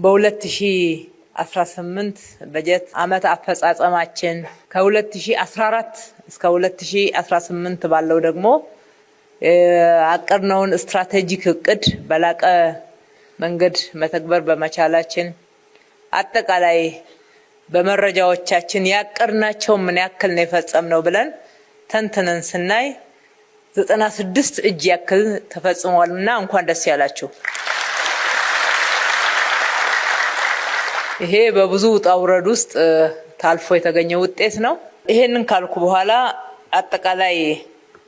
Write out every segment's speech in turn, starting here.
በ2018 በጀት ዓመት አፈጻጸማችን ከ2014 እስከ 2018 ባለው ደግሞ አቀርነውን ስትራቴጂክ እቅድ በላቀ መንገድ መተግበር በመቻላችን አጠቃላይ በመረጃዎቻችን ያቀርናቸው ምን ያክል ነው የፈጸምነው ብለን ተንተነን ስናይ 96 እጅ ያክል ተፈጽሟልና እንኳን ደስ ያላችሁ። ይሄ በብዙ ውጣ ውረድ ውስጥ ታልፎ የተገኘ ውጤት ነው። ይሄንን ካልኩ በኋላ አጠቃላይ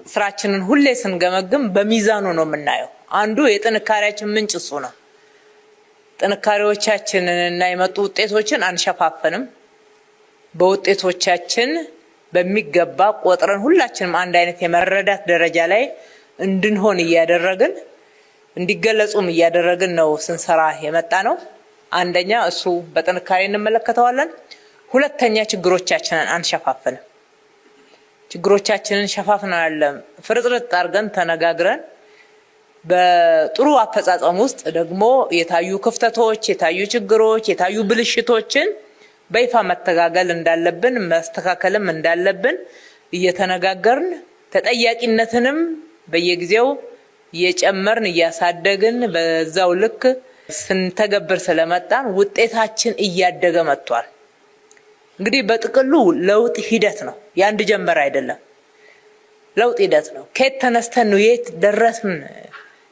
ስራችንን ሁሌ ስንገመግም በሚዛኑ ነው የምናየው። አንዱ የጥንካሬያችን ምንጭ እሱ ነው። ጥንካሬዎቻችንን እና የመጡ ውጤቶችን አንሸፋፈንም። በውጤቶቻችን በሚገባ ቆጥረን ሁላችንም አንድ አይነት የመረዳት ደረጃ ላይ እንድንሆን እያደረግን እንዲገለጹም እያደረግን ነው ስንሰራ የመጣ ነው። አንደኛ እሱ በጥንካሬ እንመለከተዋለን። ሁለተኛ ችግሮቻችንን አንሸፋፈንም። ችግሮቻችንን ሸፋፍናል ፍርጥርጥ አድርገን ተነጋግረን በጥሩ አፈጻጸም ውስጥ ደግሞ የታዩ ክፍተቶች፣ የታዩ ችግሮች፣ የታዩ ብልሽቶችን በይፋ መተጋገል እንዳለብን ማስተካከልም እንዳለብን እየተነጋገርን ተጠያቂነትንም በየጊዜው እየጨመርን እያሳደግን በዛው ልክ ስንተገብር ስለመጣን ውጤታችን እያደገ መጥቷል። እንግዲህ በጥቅሉ ለውጥ ሂደት ነው፣ ያንድ ጀመር አይደለም። ለውጥ ሂደት ነው። ከየት ተነስተን ነው የት ደረስን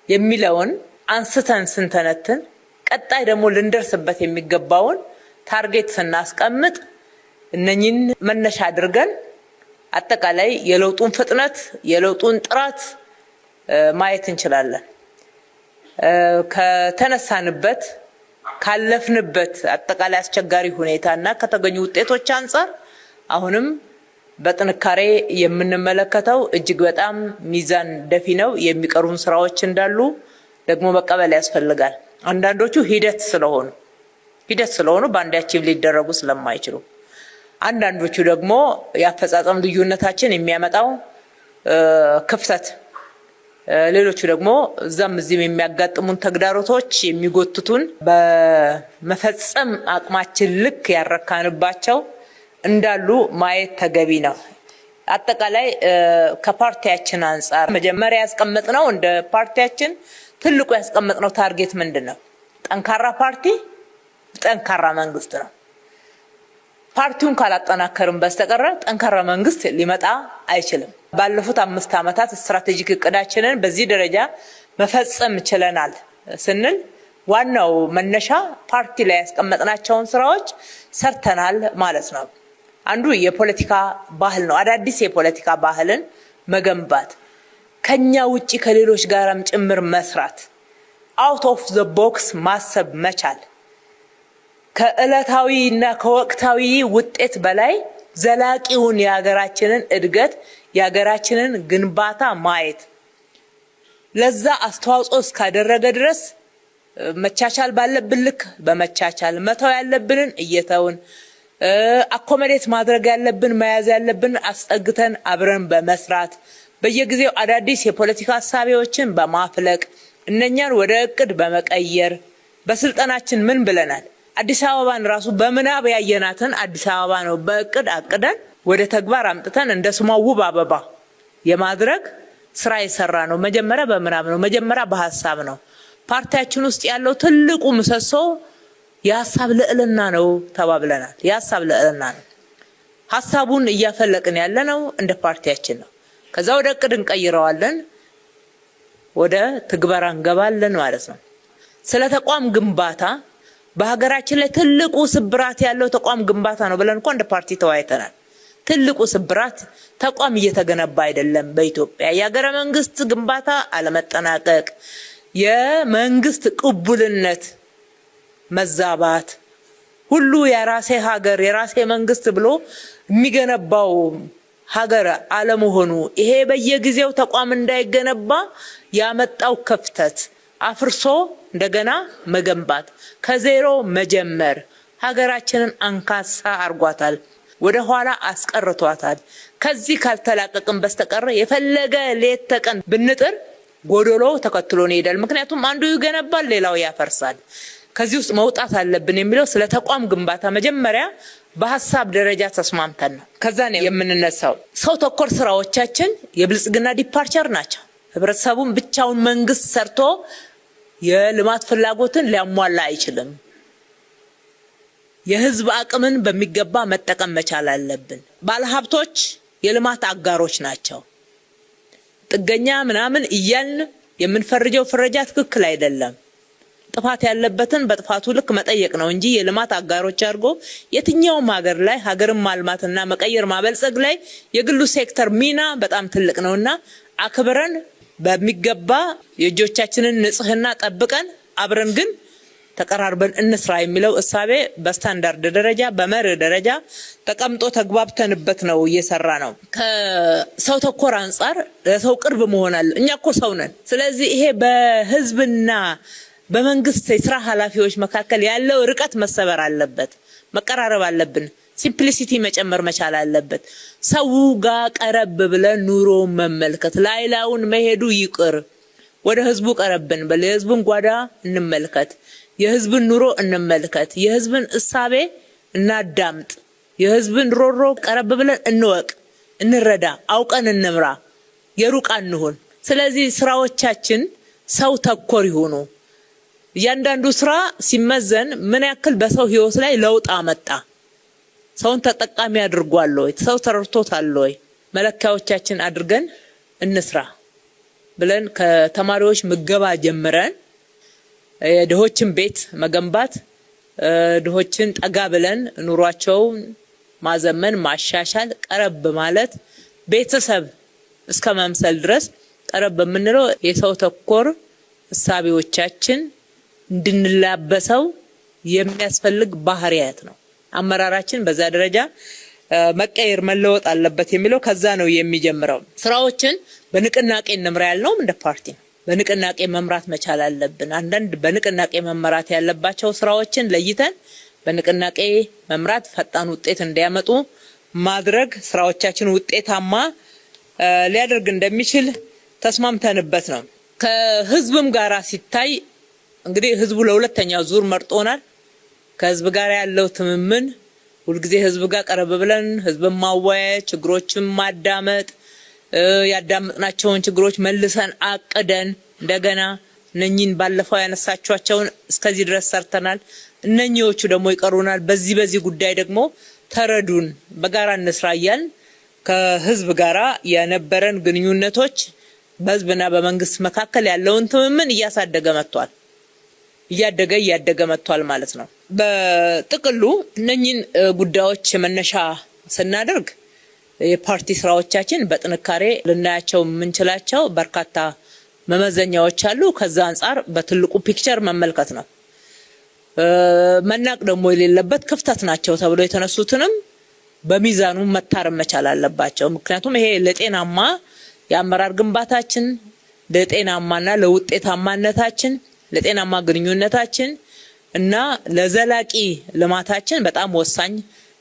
የሚለውን አንስተን ስንተነትን ቀጣይ ደግሞ ልንደርስበት የሚገባውን ታርጌት ስናስቀምጥ እነኚህን መነሻ አድርገን አጠቃላይ የለውጡን ፍጥነት የለውጡን ጥራት ማየት እንችላለን። ከተነሳንበት ካለፍንበት አጠቃላይ አስቸጋሪ ሁኔታና ከተገኙ ውጤቶች አንፃር አሁንም በጥንካሬ የምንመለከተው እጅግ በጣም ሚዛን ደፊ ነው። የሚቀሩን ስራዎች እንዳሉ ደግሞ መቀበል ያስፈልጋል። አንዳንዶቹ ሂደት ስለሆኑ በአንድ አቺቭ ሊደረጉ ስለማይችሉ፣ አንዳንዶቹ ደግሞ የአፈጻጸም ልዩነታችን የሚያመጣው ክፍተት፣ ሌሎቹ ደግሞ እዛም እዚህም የሚያጋጥሙን ተግዳሮቶች የሚጎትቱን በመፈጸም አቅማችን ልክ ያረካንባቸው እንዳሉ ማየት ተገቢ ነው። አጠቃላይ ከፓርቲያችን አንፃር መጀመሪያ ያስቀመጥነው እንደ ፓርቲያችን ትልቁ ያስቀመጥነው ታርጌት ምንድነው? ጠንካራ ፓርቲ፣ ጠንካራ መንግስት ነው። ፓርቲውን ካላጠናከርን በስተቀር ጠንካራ መንግስት ሊመጣ አይችልም። ባለፉት 5 ዓመታት ስትራቴጂክ እቅዳችንን በዚህ ደረጃ መፈጸም ችለናል ስንል ዋናው መነሻ ፓርቲ ላይ ያስቀመጥናቸውን ስራዎች ሰርተናል ማለት ነው። አንዱ የፖለቲካ ባህል ነው። አዳዲስ የፖለቲካ ባህልን መገንባት፣ ከኛ ውጪ ከሌሎች ጋርም ጭምር መስራት፣ አውት ኦፍ ዘ ቦክስ ማሰብ መቻል፣ ከዕለታዊና ከወቅታዊ ውጤት በላይ ዘላቂውን የሀገራችንን እድገት የሀገራችንን ግንባታ ማየት፣ ለዛ አስተዋጽኦ እስካደረገ ድረስ መቻቻል ባለብን ልክ በመቻቻል መተው ያለብንን እየተውን አኮሞዴት ማድረግ ያለብን መያዝ ያለብን አስጠግተን አብረን በመስራት በየጊዜው አዳዲስ የፖለቲካ ሐሳቦችን በማፍለቅ እነኛን ወደ እቅድ በመቀየር በስልጣናችን ምን ብለናል? አዲስ አበባን ራሱ በምናብ ያየናትን አዲስ አበባ ነው በእቅድ አቅደን ወደ ተግባር አምጥተን እንደ ስሟ ውብ አበባ የማድረግ ስራ የሰራ ነው። መጀመሪያ በምናብ ነው፣ መጀመሪያ በሐሳብ ነው። ፓርቲያችን ውስጥ ያለው ትልቁ ምሰሶ የሐሳብ ልዕልና ነው ተባብለናል። የሐሳብ ልዕልና ነው። ሐሳቡን እያፈለቅን ያለነው እንደ ፓርቲያችን ነው። ከዛ ወደ እቅድ እንቀይረዋለን፣ ወደ ትግበራ እንገባለን ማለት ነው። ስለ ተቋም ግንባታ በሀገራችን ላይ ትልቁ ስብራት ያለው ተቋም ግንባታ ነው ብለን እንደ ፓርቲ ተወያይተናል። ትልቁ ስብራት ተቋም እየተገነባ አይደለም በኢትዮጵያ። የሀገረ መንግስት ግንባታ አለመጠናቀቅ፣ የመንግስት ቅቡልነት መዛባት፣ ሁሉ የራሴ ሀገር የራሴ መንግስት ብሎ የሚገነባው ሀገር አለመሆኑ፣ ይሄ በየጊዜው ተቋም እንዳይገነባ ያመጣው ክፍተት አፍርሶ እንደገና መገንባት፣ ከዜሮ መጀመር ሀገራችንን አንካሳ አርጓታል፣ ወደ ኋላ አስቀርቷታል። ከዚህ ካልተላቀቅን በስተቀር የፈለገ ሌት ተቀን ብንጥር ጎዶሎ ተከትሎን ይሄዳል። ምክንያቱም አንዱ ይገነባል፣ ሌላው ያፈርሳል። ከዚህ ውስጥ መውጣት አለብን የሚለው ስለ ተቋም ግንባታ መጀመሪያ በሐሳብ ደረጃ ተስማምተን ነው ከዛ ነው የምንነሳው። ሰው ተኮር ስራዎቻችን የብልጽግና ዲፓርቸር ናቸው። ህብረተሰቡን ብቻውን መንግስት ሰርቶ የልማት ፍላጎትን ሊያሟላ አይችልም። የህዝብ አቅምን በሚገባ መጠቀም መቻል አለብን። ባለሀብቶች የልማት አጋሮች ናቸው። ጥገኛ ምናምን እያልን የምንፈርጀው ፍረጃ ትክክል አይደለም። ጥፋት ያለበትን በጥፋቱ ልክ መጠየቅ ነው እንጂ የልማት አጋሮች አድርጎ የትኛውም ሀገር ላይ ሀገርን ማልማትና መቀየር ማበልጸግ ላይ የግሉ ሴክተር ሚና በጣም ትልቅ ነውና አክብረን በሚገባ የእጆቻችንን ንጽህና ጠብቀን አብረን ግን ተቀራርበን እንስራ የሚለው እሳቤ በስታንዳርድ ደረጃ በመርህ ደረጃ ተቀምጦ ተግባብተንበት ነው እየሰራ ነው። ከሰው ተኮር አንፃር ለሰው ቅርብ መሆን አለ። እኛ እኮ ሰው ነን። ስለዚህ ይሄ በህዝብና በመንግስት የስራ ኃላፊዎች መካከል ያለው ርቀት መሰበር አለበት። መቀራረብ አለብን። ሲምፕሊሲቲ መጨመር መቻል አለበት። ሰው ጋር ቀረብ ብለን ኑሮ መመልከት ላይላውን መሄዱ ይቅር። ወደ ህዝቡ ቀረብን በለህዝቡን ጓዳ እንመልከት። የህዝብን ኑሮ እንመልከት። የህዝብን እሳቤ እናዳምጥ። የህዝብን ሮሮ ቀረብ ብለን እንወቅ፣ እንረዳ፣ አውቀን እንምራ። የሩቅ አንሁን። ስለዚህ ስራዎቻችን ሰው ተኮር ይሁኑ። እያንዳንዱ ስራ ሲመዘን ምን ያክል በሰው ህይወት ላይ ለውጥ አመጣ፣ ሰውን ተጠቃሚ አድርጓል ወይ፣ ሰው ተረድቶታል ወይ፣ መለኪያዎቻችን አድርገን እንስራ ብለን ከተማሪዎች ምገባ ጀምረን የድሆችን ቤት መገንባት ድሆችን ጠጋ ብለን ኑሯቸውን ማዘመን ማሻሻል ቀረብ ማለት ቤተሰብ እስከ መምሰል ድረስ ቀረብ የምንለው የሰው ተኮር እሳቤዎቻችን እንድንላበሰው የሚያስፈልግ ባህሪያት ነው። አመራራችን በዛ ደረጃ መቀየር መለወጥ አለበት የሚለው ከዛ ነው የሚጀምረው። ስራዎችን በንቅናቄ እንምራ ያልነው እንደ ፓርቲ ነው። በንቅናቄ መምራት መቻል አለብን። አንዳንድ በንቅናቄ መመራት ያለባቸው ስራዎችን ለይተን በንቅናቄ መምራት ፈጣን ውጤት እንዲያመጡ ማድረግ ስራዎቻችን ውጤታማ ሊያደርግ እንደሚችል ተስማምተንበት ነው። ከህዝብም ጋራ ሲታይ እንግዲህ ህዝቡ ለሁለተኛው ዙር መርጦናል። ከህዝብ ጋር ያለው ትምምን ሁልጊዜ ህዝብ ጋር ቀረብ ብለን ህዝብን ማወያየት፣ ችግሮችን ማዳመጥ፣ ያዳመጥናቸውን ችግሮች መልሰን አቅደን እንደገና እነኚህን ባለፈው ያነሳቸዋቸውን እስከዚህ ድረስ ሰርተናል፣ እነኚዎቹ ደግሞ ይቀሩናል፣ በዚህ ጉዳይ ደግሞ ተረዱን፣ በጋራ እንስራ እያልን ከህዝብ ጋራ የነበረን ግንኙነቶች በህዝብና በመንግስት መካከል ያለውን ትምምን እያሳደገ መጥቷል። እያደገ መጥቷል ማለት ነው። በጥቅሉ እነኚህን ጉዳዮች መነሻ ስናደርግ የፓርቲ ስራዎቻችን በጥንካሬ ልናያቸው የምንችላቸው በርካታ መመዘኛዎች አሉ። ከዛ አንፃር በትልቁ ፒክቸር መመልከት ነው። መናቅ ደግሞ የሌለበት ክፍተት ናቸው ተብሎ የተነሱትንም በሚዛኑ መታረም መቻል አለባቸው። ምክንያቱም ይሄ ለጤናማ የአመራር ግንባታችን ለጤናማና ለውጤታማነታችን ለጤናማ ግንኙነታችን እና ለዘላቂ ልማታችን በጣም ወሳኝ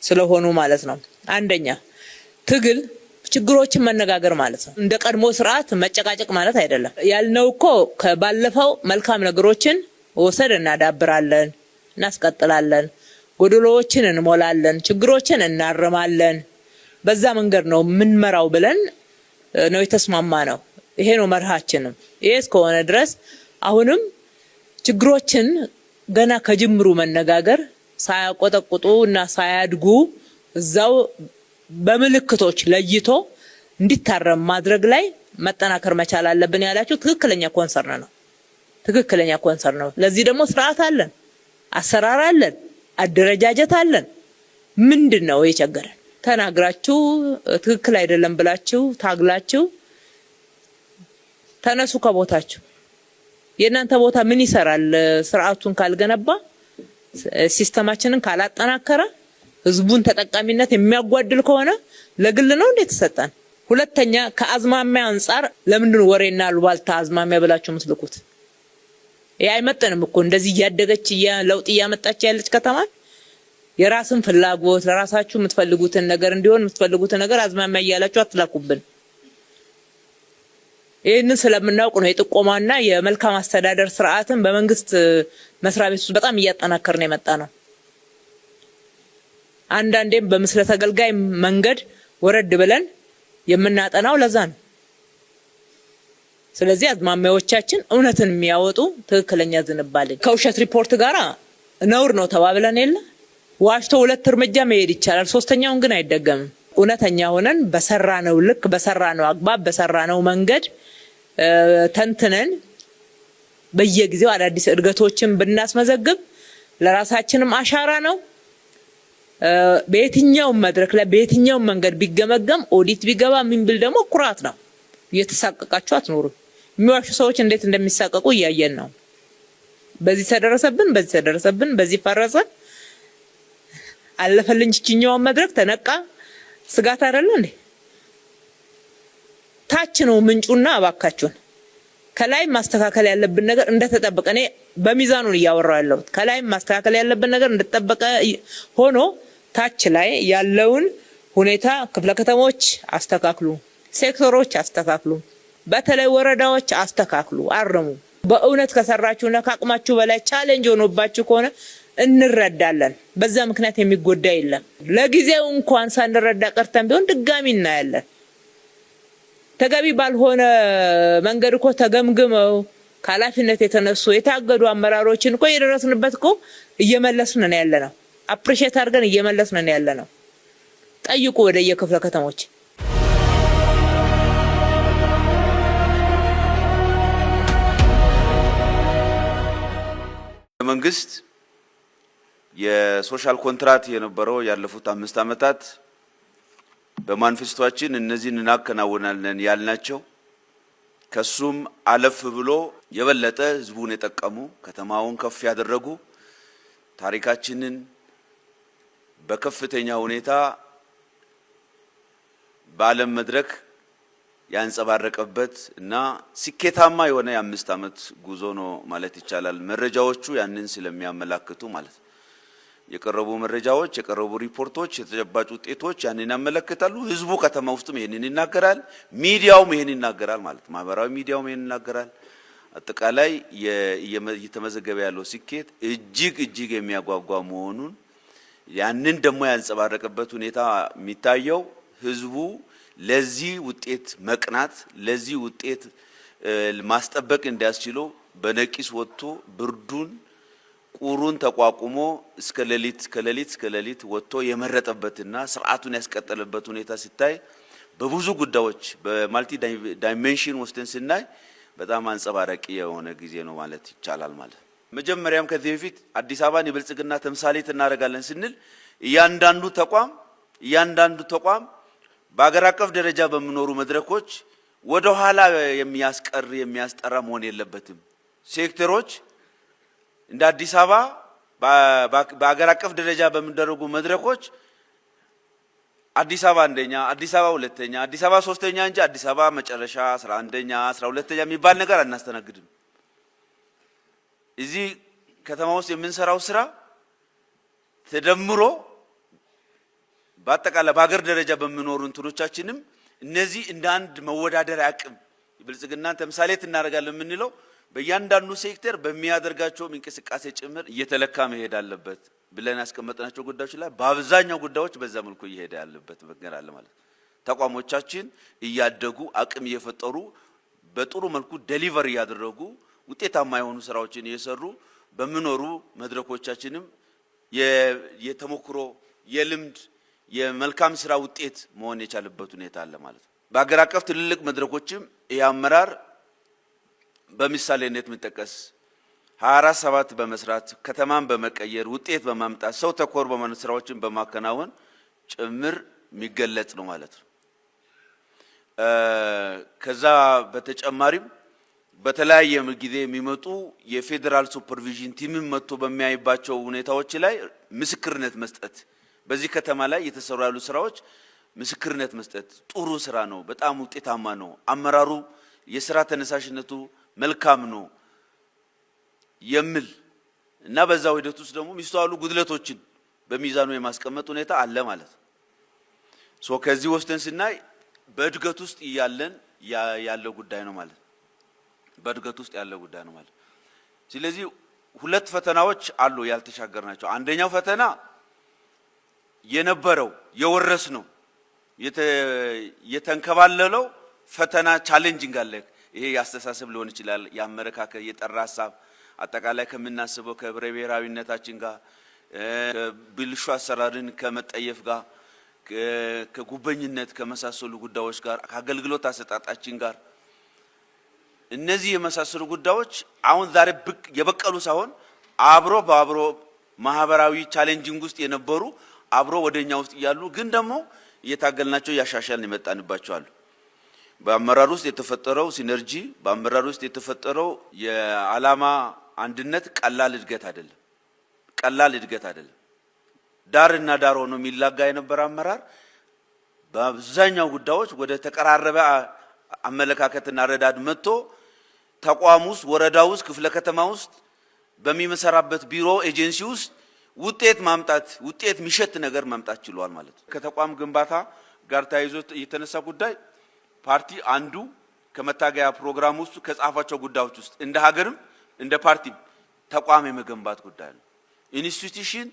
ስለሆኑ ማለት ነው። አንደኛ ትግል ችግሮችን መነጋገር ማለት ነው። እንደ ቀድሞ ስርዓት መጨቃጨቅ ማለት አይደለም። ያልነው እኮ ከባለፈው መልካም ነገሮችን ወሰድ እናዳብራለን፣ እናስቀጥላለን፣ ጎደሎዎችን እንሞላለን፣ ችግሮችን እናርማለን። በዛ መንገድ ነው ምንመራው ብለን ነው የተስማማ ነው። ይሄ ነው መርሃችንም። ይሄ እስከሆነ ድረስ አሁንም ችግሮችን ገና ከጅምሩ መነጋገር ሳያቆጠቁጡ እና ሳያድጉ እዛው በምልክቶች ለይቶ እንዲታረም ማድረግ ላይ መጠናከር መቻል አለብን ያላችሁ ትክክለኛ ኮንሰርን ነው። ለዚህ ደግሞ ስርዓት አለን፣ አሰራር አለን፣ አደረጃጀት አለን። ምንድነው የቸገረን? ተናግራችሁ ትክክል አይደለም ብላችሁ ታግላችሁ ተነሱ ከቦታችሁ። የእናንተ ቦታ ምን ይሰራል? ስርዓቱን ካልገነባ፣ ሲስተማችንን ካላጠናከረ፣ ህዝቡን ተጠቃሚነት የሚያጓድል ከሆነ ለግል ነው እንዴት ተሰጠን? ሁለተኛ ከአዝማሚያ አንፃር ለምንድን ወሬና አሉባልታ አዝማሚያ ብላችሁ የምትልኩት? ይሄ አይመጥንም እኮ። እንደዚህ እያደገች ለውጥ እያመጣች ያለች ከተማ የራስን ፍላጎት ለራሳችሁ የምትፈልጉትን ነገር እንዲሆን የምትፈልጉትን ነገር አዝማሚያ እያላችሁ አትላኩብን። ይህንን ስለምናውቅ ነው የጥቆማና የመልካም አስተዳደር ስርዓትን በመንግስት መስሪያ ቤት ውስጥ በጣም እያጠናከርን የመጣ ነው። አንዳንዴም በምስለ ተገልጋይ መንገድ ወረድ ብለን የምናጠናው ለዛ ነው። ስለዚህ አዝማሚያዎቻችን እውነትን የሚያወጡ ትክክለኛ ዝንባሌ ከውሸት ሪፖርት ጋር ነውር ነው ተባብለን የለ ዋሽቶ 2 እርምጃ መሄድ ይቻላል፣ ሶስተኛውን ግን አይደገምም። እውነተኛ ሆነን በሰራነው ልክ በሰራነው አግባብ በሰራነው መንገድ ተንትነን በየጊዜው አዳዲስ እድገቶችን ብናስመዘግብ ለራሳችንም አሻራ ነው። በየትኛው መድረክ ላይ በየትኛው መንገድ ቢገመገም ኦዲት ቢገባ ምን ቢል ደግሞ ኩራት ነው። እየተሳቀቃችሁ አትኖሩ። የሚዋሹ ሰዎች እንዴት እንደሚሳቀቁ እያየን ነው። በዚህ ተደረሰብን፣ በዚህ ተደረሰብን፣ በዚህ ፈረሰ አለፈልኝ እችኛው መድረክ ተነቃ ስጋት አይደለ እንዴ? ታች ነው ምንጩና አባካችሁን ከላይ ማስተካከል ያለብን ነገር እንደተጠበቀ እኔ በሚዛኑ እያወራው ያለው ከላይ ማስተካከል ያለብን ነገር እንደተጠበቀ ሆኖ ታች ላይ ያለውን ሁኔታ ክፍለ ከተሞች አስተካክሉ፣ ሴክተሮች አስተካክሉ፣ በተለይ ወረዳዎች አስተካክሉ፣ አርሙ። በእውነት ከሰራችሁና ከአቅማችሁ በላይ ቻሌንጅ ሆኖባችሁ ከሆነ እንረዳለን። በዛ ምክንያት የሚጎዳ የለም። ለጊዜው እንኳን ሳንረዳ ቀርተን ቢሆን ድጋሚ እናያለን። ተገቢ ባልሆነ መንገድ እኮ ተገምግመው ከኃላፊነት የተነሱ የታገዱ አመራሮችን እኮ የደረስንበት እኮ እየመለስን ነው ያለነው። አፕሪሼት አድርገን እየመለስን ነው ያለነው። ጠይቁ ወደ የክፍለ ከተሞች። መንግስት የሶሻል ኮንትራክት የነበረው ያለፉት 5 ዓመታት በማኒፌስቶአችን እነዚህን እናከናውናለን ያልናቸው ከሱም አለፍ ብሎ የበለጠ ህዝቡን የጠቀሙ ከተማውን ከፍ ያደረጉ ታሪካችንን በከፍተኛ ሁኔታ በዓለም መድረክ ያንጸባረቀበት እና ስኬታማ የሆነ የ5 ዓመት ጉዞ ነው ማለት ይቻላል። መረጃዎቹ ያንን ስለሚያመላክቱ ማለት ነው። የቀረቡ መረጃዎች፣ የቀረቡ ሪፖርቶች፣ የተጨባጭ ውጤቶች ያንን ያመለክታሉ። ህዝቡ ከተማ ውስጥም ይሄንን ይናገራል፣ ሚዲያውም ይሄንን ይናገራል ማለት ማህበራዊ ሚዲያውም ይሄንን ይናገራል። አጠቃላይ እየተመዘገበ ያለው ስኬት እጅግ የሚያጓጓ መሆኑን ያንን ደግሞ ያንጸባረቀበት ሁኔታ የሚታየው ህዝቡ ለዚህ ውጤት መቅናት ለዚህ ውጤት ማስጠበቅ እንዲያስችለው በነቂስ ወጥቶ ብርዱን ቁሩን ተቋቁሞ እስከ ሌሊት ወጥቶ የመረጠበትና ስርዓቱን ያስቀጠለበት ሁኔታ ሲታይ በብዙ ጉዳዮች በማልቲ ዳይሜንሽን ወስደን ስናይ በጣም አንጸባራቂ የሆነ ጊዜ ነው ማለት ይቻላል ማለት። መጀመሪያም ከዚህ በፊት አዲስ አበባን የብልጽግና ተምሳሌት እናደርጋለን ስንል እያንዳንዱ ተቋም በአገር አቀፍ ደረጃ በሚኖሩ መድረኮች ወደ ኋላ የሚያስጠራ መሆን የለበትም። ሴክተሮች እንደ አዲስ አበባ በአገር አቀፍ ደረጃ በሚደረጉ መድረኮች አዲስ አበባ አንደኛ፣ አዲስ አበባ ሁለተኛ፣ አዲስ አበባ ሶስተኛ እንጂ አዲስ አበባ መጨረሻ 11ኛ 12ኛ የሚባል ነገር አናስተናግድም። እዚህ ከተማ ውስጥ የምንሰራው ስራ ተደምሮ በአጠቃላይ በአገር ደረጃ በሚኖሩ እንትኖቻችንም እነዚህ እንደ አንድ መወዳደሪያ አቅም የብልጽግናን ተምሳሌት እናደርጋለን የምንለው በእያንዳንዱ ሴክተር በሚያደርጋቸው እንቅስቃሴ ጭምር እየተለካ መሄድ አለበት ብለን ያስቀመጥናቸው ጉዳዮች ላይ በአብዛኛው ጉዳዮች በዛ መልኩ እየሄደ ያለበት ነገር አለ ማለት። ተቋሞቻችን እያደጉ አቅም እየፈጠሩ በጥሩ መልኩ ዴሊቨር ያደረጉ ውጤታማ የሆኑ ስራዎችን እየሰሩ በሚኖሩ መድረኮቻችንም የተሞክሮ የልምድ የመልካም ስራ ውጤት መሆን የቻለበት ሁኔታ አለ ማለት ነው። በአገር አቀፍ ትልልቅ መድረኮችም የአመራር በምሳሌነት የሚጠቀስ 24/7 በመስራት ከተማን በመቀየር ውጤት በማምጣት ሰው ተኮር በመሆኑ ስራዎችን በማከናወን ጭምር የሚገለጽ ነው ማለት ነው። ከዛ በተጨማሪም በተለያየ ጊዜ የሚመጡ የፌደራል ሱፐርቪዥን ቲም መጥቶ በሚያይባቸው ሁኔታዎች ላይ ምስክርነት መስጠት በዚህ ከተማ ላይ የተሰሩ ያሉ ስራዎች ምስክርነት መስጠት ጥሩ ስራ ነው፣ በጣም ውጤታማ ነው፣ አመራሩ የስራ ተነሳሽነቱ መልካም ነው የሚል እና በዛው ሂደት ውስጥ ደግሞ የሚስተዋሉ ጉድለቶችን በሚዛኑ የማስቀመጥ ሁኔታ አለ ማለት ነው። ከዚህ ወስደን ስናይ በእድገት ውስጥ እያለን ያለው ጉዳይ ነው ማለት በእድገት ውስጥ ያለው ጉዳይ ነው ማለት። ስለዚህ ሁለት ፈተናዎች አሉ ያልተሻገርናቸው። አንደኛው ፈተና የነበረው የወረስነው የተንከባለለው ፈተና ቻሌንጂንግ አለ። ይሄ ያስተሳሰብ ሊሆን ይችላል፣ ያመረካከ የጠራ ሐሳብ አጠቃላይ ከምናስበው ከህብረ ብሔራዊነታችን ጋር ብልሹ አሰራርን ከመጠየፍ ጋር ከጉበኝነት ከመሳሰሉ ጉዳዮች ጋር ከአገልግሎት አሰጣጣችን ጋር እነዚህ የመሳሰሉ ጉዳዮች አሁን ዛሬ የበቀሉ ሳይሆን አብሮ ማህበራዊ ቻሌንጂንግ ውስጥ የነበሩ አብሮ ወደኛ ውስጥ ያሉ ግን ደግሞ እየታገልናቸው ያሻሻልን የመጣንባቸው አሉ። በአመራር ውስጥ የተፈጠረው ሲነርጂ በአመራር ውስጥ የተፈጠረው የዓላማ አንድነት ቀላል እድገት አይደለም። ዳርና ዳር ሆኖ የሚላጋ የነበረ አመራር በአብዛኛው ጉዳዮች ወደ ተቀራረበ አመለካከትና ረዳድ መጥቶ ተቋም ውስጥ ወረዳ ውስጥ ክፍለ ከተማ ውስጥ በሚመሰራበት ቢሮ ኤጀንሲ ውስጥ ውጤት የሚሸት ነገር ማምጣት ችሏል ማለት ነው። ከተቋም ግንባታ ጋር ተያይዞ የተነሳ ጉዳይ ፓርቲ አንዱ ከመታገያ ፕሮግራም ውስጥ ከጻፋቸው ጉዳዮች ውስጥ እንደ ሀገርም እንደ ፓርቲም ተቋም የመገንባት ጉዳይ ነው። ኢንስቲትዩሽን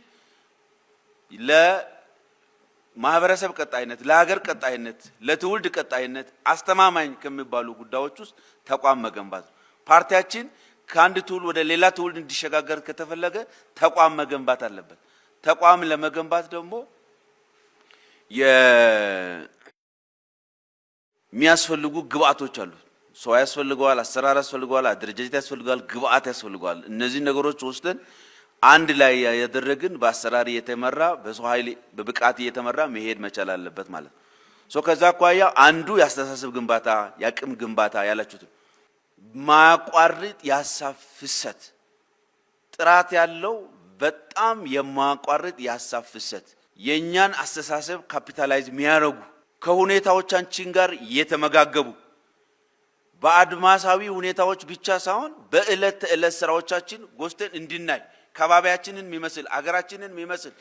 ለማህበረሰብ ቀጣይነት፣ ለሀገር ቀጣይነት፣ ለትውልድ ቀጣይነት አስተማማኝ ከሚባሉ ጉዳዮች ውስጥ ተቋም መገንባት ነው። ፓርቲያችን ከአንድ ትውልድ ወደ ሌላ ትውልድ እንዲሸጋገር ከተፈለገ ተቋም መገንባት አለበት። ተቋም ለመገንባት ደግሞ የሚያስፈልጉ ግብአቶች አሉ። ሰው ያስፈልገዋል፣ አሰራር ያስፈልገዋል፣ አደረጃጀት ያስፈልገዋል፣ ግብአት ያስፈልገዋል። እነዚህ ነገሮች ወስደን አንድ ላይ ያደረግን በአሰራር እየተመራ በሰው ኃይል በብቃት እየተመራ መሄድ መቻል አለበት ማለት ነው። ከዛ አኳያ አንዱ ያስተሳሰብ ግንባታ ያቅም ግንባታ ያላችሁት ማቋርጥ ያሳብ ፍሰት ጥራት ያለው በጣም የማቋርጥ ያሳብ ፍሰት የኛን አስተሳሰብ ካፒታላይዝ የሚያረጉ ከሁኔታዎቻችን ጋር የተመጋገቡ በአድማሳዊ ሁኔታዎች ብቻ ሳይሆን በእለት ተእለት ስራዎቻችን ጎስተን እንድናይ ከባቢያችንን የሚመስል አገራችንን የሚመስል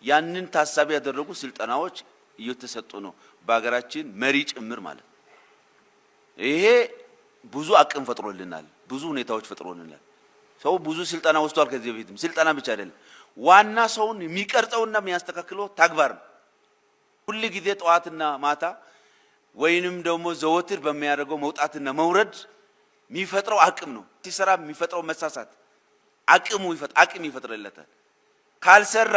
ያንን ታሳቢ ያደረጉ ስልጠናዎች እየተሰጡ ነው በአገራችን መሪ ጭምር ማለት ነው። ይሄ ብዙ አቅም ፈጥሮልናል፣ ብዙ ሁኔታዎች ፈጥሮልናል። ሰው ብዙ ስልጠና ወስቷል። ከዚህ በፊትም ስልጠና ብቻ አይደለም፣ ዋና ሰውን የሚቀርጸውና የሚያስተካክለው ተግባር ነው። ሁሉ ጊዜ ጠዋትና ማታ ወይንም ደግሞ ዘወትር በሚያደርገው መውጣትና መውረድ የሚፈጥረው አቅም ነው። ሲሰራ የሚፈጥረው መሳሳት አቅም ይፈጥርለታል። ካልሰራ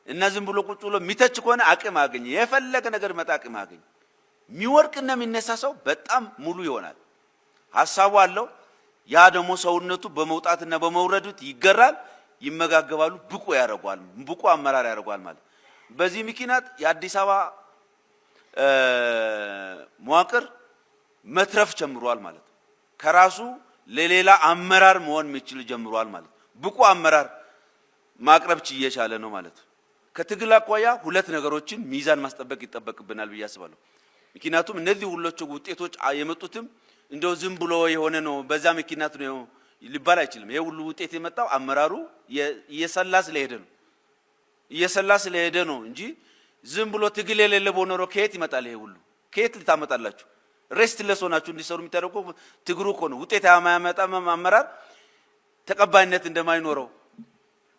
እና ዝም ብሎ ቁጭ ብሎ የሚተች ከሆነ አቅም አገኘ የፈለገ ነገር መጣ አቅም አገኘ የሚወርቅና የሚነሳ ሰው በጣም ሙሉ ይሆናል። ሐሳቡ አለው። ያ ደግሞ ሰውነቱ በመውጣትና በመውረዱት ይገራል፣ ይመጋገባሉ፣ ብቁ ያደርጋል፣ ብቁ አመራር ያደርጋል ማለት። በዚህ ምክንያት የአዲስ አበባ መዋቅር መትረፍ ጀምሯል ማለት ከራሱ ለሌላ አመራር መሆን የሚችል ጀምሯል ማለት ብቁ አመራር ማቅረብ እየቻለ ነው ማለት። ከትግል አኳያ ሁለት ነገሮችን ሚዛን ማስጠበቅ ይጠበቅብናል ብዬ አስባለሁ። ምክንያቱም እነዚህ ሁሎቹ ውጤቶች የመጡትም እንደው ዝም ብሎ የሆነ ነው በዛ ምክንያት ነው ሊባል አይችልም። ይሄ ሁሉ ውጤት የመጣው አመራሩ እየሰላ ስለሄደ ነው እንጂ ዝም ብሎ ትግል የሌለ ቦኖሮ ከየት ይመጣል? ይሄ ሁሉ ከየት ልታመጣላችሁ? ሬስት ለሶናችሁ እንዲሰሩ የሚታደርጉ ትግሩ እኮ ነው። ውጤት ያማያመጣ አመራር ተቀባይነት እንደማይኖረው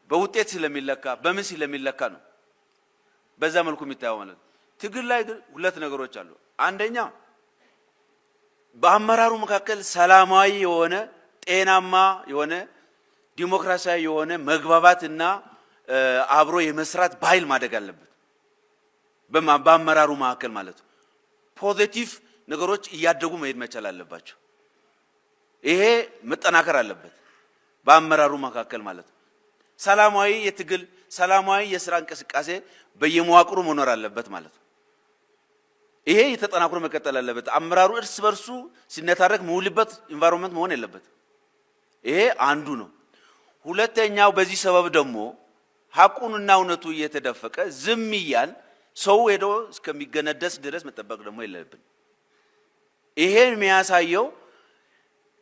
በውጤት ስለሚለካ በምን ስለሚለካ ነው በዛ መልኩ የሚታየው ማለት ነው። ትግል ላይ ሁለት ነገሮች አሉ። አንደኛ በአመራሩ መካከል ሰላማዊ የሆነ ጤናማ የሆነ ዲሞክራሲያዊ የሆነ መግባባትና አብሮ የመስራት ባህል ማደግ አለበት በአመራሩ መካከል ማለት ነው። ፖዚቲቭ ነገሮች እያደጉ መሄድ መቻል አለባቸው። ይሄ መጠናከር አለበት በአመራሩ መካከል ማለት ነው። ሰላማዊ የትግል ሰላማዊ የሥራ እንቅስቃሴ በየመዋቅሩ መኖር አለበት ማለት ነው። ይሄ የተጠናክሮ መቀጠል አለበት። አመራሩ እርስ በርሱ ሲነታረክ መውልበት ኢንቫይሮንመንት መሆን የለበት። ይሄ አንዱ ነው። ሁለተኛው በዚህ ሰበብ ደግሞ ሐቁንና እውነቱ እየተደፈቀ ዝም ይያል ሰው ሄዶ እስከሚገነደስ ድረስ መጠበቅ ደግሞ የለብን። ይሄን የሚያሳየው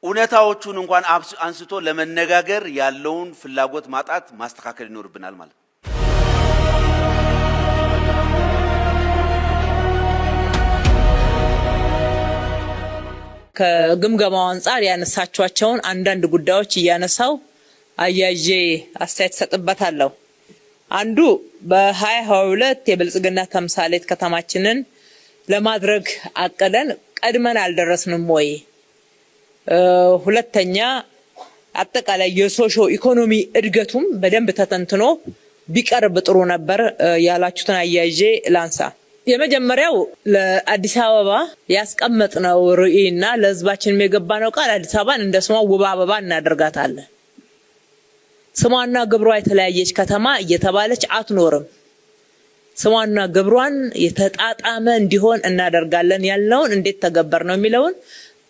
እውነታዎቹን እንኳን አንስቶ ለመነጋገር ያለውን ፍላጎት ማጣት ማስተካከል ይኖርብናል ማለት ነው። ከግምገማው አንፃር ያነሳቸዋቸውን አንዳንድ ጉዳዮች እያነሳው አያይዤ አስተያየት ሰጥበታለሁ። አንዱ በ2022 የብልጽግና ተምሳሌት ከተማችንን ለማድረግ አቀደን ቀድመን አልደረስንም ወይ? ሁለተኛ አጠቃላይ የሶሾ ኢኮኖሚ እድገቱም በደንብ ተተንትኖ ቢቀርብ ጥሩ ነበር ያላችሁትን አያይዤ ላንሳ። የመጀመሪያው ለአዲስ አበባ ያስቀመጥነው ርዕይና ለህዝባችን የገባነው ቃል አዲስ አበባን እንደ ስሟ ውብ አበባ እናደርጋታለን። ስሟና ግብሯ የተለያየች ከተማ እየተባለች አትኖርም። ስሟና ግብሯን የተጣጣመ እንዲሆን እናደርጋለን ያልነውን እንዴት ተገበር ነው የሚለውን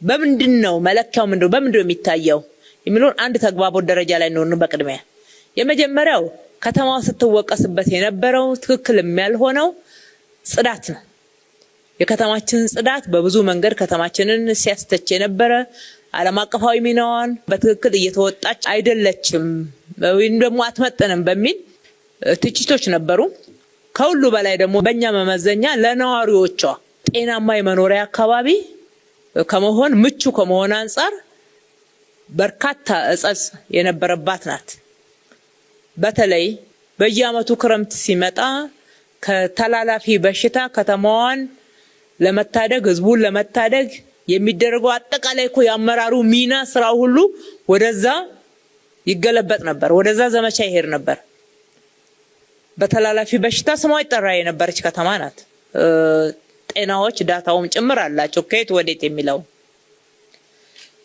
በምንድነው መለኪያው ምንድነው በምንድነው የሚታየው የሚለውን አንድ ተግባቦት ደረጃ ላይ ነው። በቅድሚያ የመጀመሪያው ከተማዋ ስትወቀስበት የነበረው ትክክል ያልሆነው ጽዳት ነው። የከተማችን ጽዳት በብዙ መንገድ ከተማችንን ሲያስተች የነበረ ዓለም አቀፋዊ ሚናዋን በትክክል እየተወጣች አይደለችም ወይም ደግሞ አትመጥንም በሚል ትችቶች ነበሩ። ከሁሉ በላይ ደግሞ በእኛ መመዘኛ ለነዋሪዎቿ ጤናማ የመኖሪያ አካባቢ ከመሆን ምቹ ከመሆን አንፃር በርካታ እጸጽ የነበረባት ናት። በተለይ በየዓመቱ ክረምት ሲመጣ ከተላላፊ በሽታ ከተማዋን ለመታደግ ህዝቡን ለመታደግ የሚደረገው አጠቃላይ እኮ ያመራሩ ሚና ስራው ሁሉ ወደዛ ይገለበጥ ነበር፣ ወደዛ ዘመቻ ይሄድ ነበር። በተላላፊ በሽታ ስሟ ይጠራ የነበረች ከተማ ናት። ጤናዎች ዳታውም ጭምር አላቸው ከየት ወዴት የሚለው።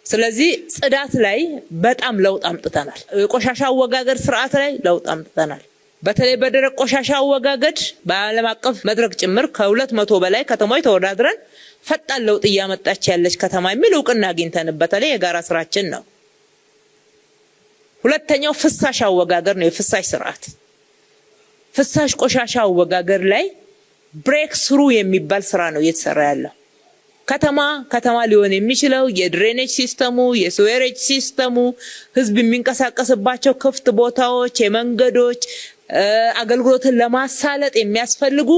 ስለዚህ ጽዳት ላይ በጣም ለውጥ አምጥተናል። ቆሻሻ አወጋገድ ስርዓት ላይ ለውጥ አምጥተናል። በተለይ በደረቅ ቆሻሻ አወጋገድ በዓለም አቀፍ መድረክ ጭምር ከ200 በላይ ከተማዎች ተወዳድረን ፈጣን ለውጥ እያመጣች ያለች ከተማ የሚል እውቅና አግኝተንበታል። የጋራ ስራችን ነው። ሁለተኛው ፍሳሽ አወጋገድ ነው። የፍሳሽ ስርዓት ፍሳሽ ቆሻሻ አወጋገድ ላይ ብሬክ ስሩ የሚባል ስራ ነው እየተሰራ ያለው። ከተማ ሊሆን የሚችለው የድሬኔጅ ሲስተሙ፣ የስዌሬጅ ሲስተሙ፣ ህዝብ የሚንቀሳቀስባቸው ክፍት ቦታዎች፣ የመንገዶች አገልግሎትን ለማሳለጥ የሚያስፈልጉ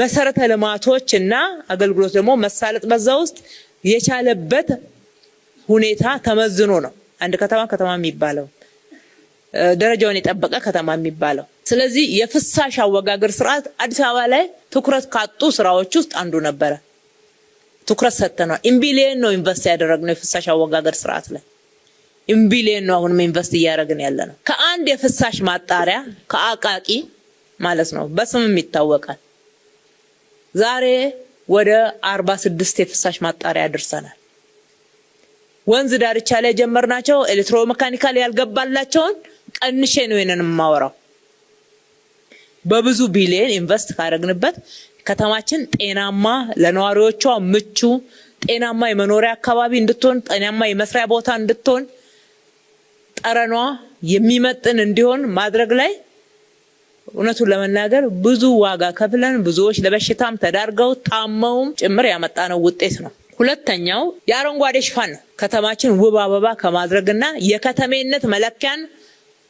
መሰረተ ልማቶች እና አገልግሎት ደግሞ መሳለጥ በዛ ውስጥ የቻለበት ሁኔታ ተመዝኖ ነው አንድ ከተማ የሚባለው ደረጃውን የጠበቀ ከተማ የሚባለው። ስለዚህ የፍሳሽ አወጋገድ ስርዓት አዲስ አበባ ላይ ትኩረት ካጡ ስራዎች ውስጥ አንዱ ነበረ። ትኩረት ሰጥተናል። ኢምቢሊየን ነው ኢንቨስት ያደረግነው የፍሳሽ አወጋገድ ስርዓት ላይ። ኢምቢሊየን ነው አሁንም ኢንቨስት እያደረግን ያለነው። ከአንድ የፍሳሽ ማጣሪያ ከአቃቂ ማለት ነው በስምም ይታወቃል። ዛሬ ወደ 46 የፍሳሽ ማጣሪያ ደርሰናል። ወንዝ ዳርቻ ላይ ጀመርናቸው ኤሌክትሮሜካኒካል ያልገባላቸውን ቀንሼ ነው የነን ማወራው። በብዙ ቢሊየን ኢንቨስት ካደረግንበት ከተማችን ጤናማ ለነዋሪዎቿ ምቹ ጤናማ የመኖሪያ አካባቢ እንድትሆን ጤናማ የመስሪያ ቦታ እንድትሆን ጠረኗ የሚመጥን እንዲሆን ማድረግ ላይ እውነቱን ለመናገር ብዙ ዋጋ ከፍለን ብዙዎች ለበሽታም ተዳርገው ታመውም ጭምር ያመጣነው ውጤት ነው። ሁለተኛው የአረንጓዴ ሽፋን ነው። ከተማችን ውብ አበባ ከማድረግና የከተሜነት መለኪያን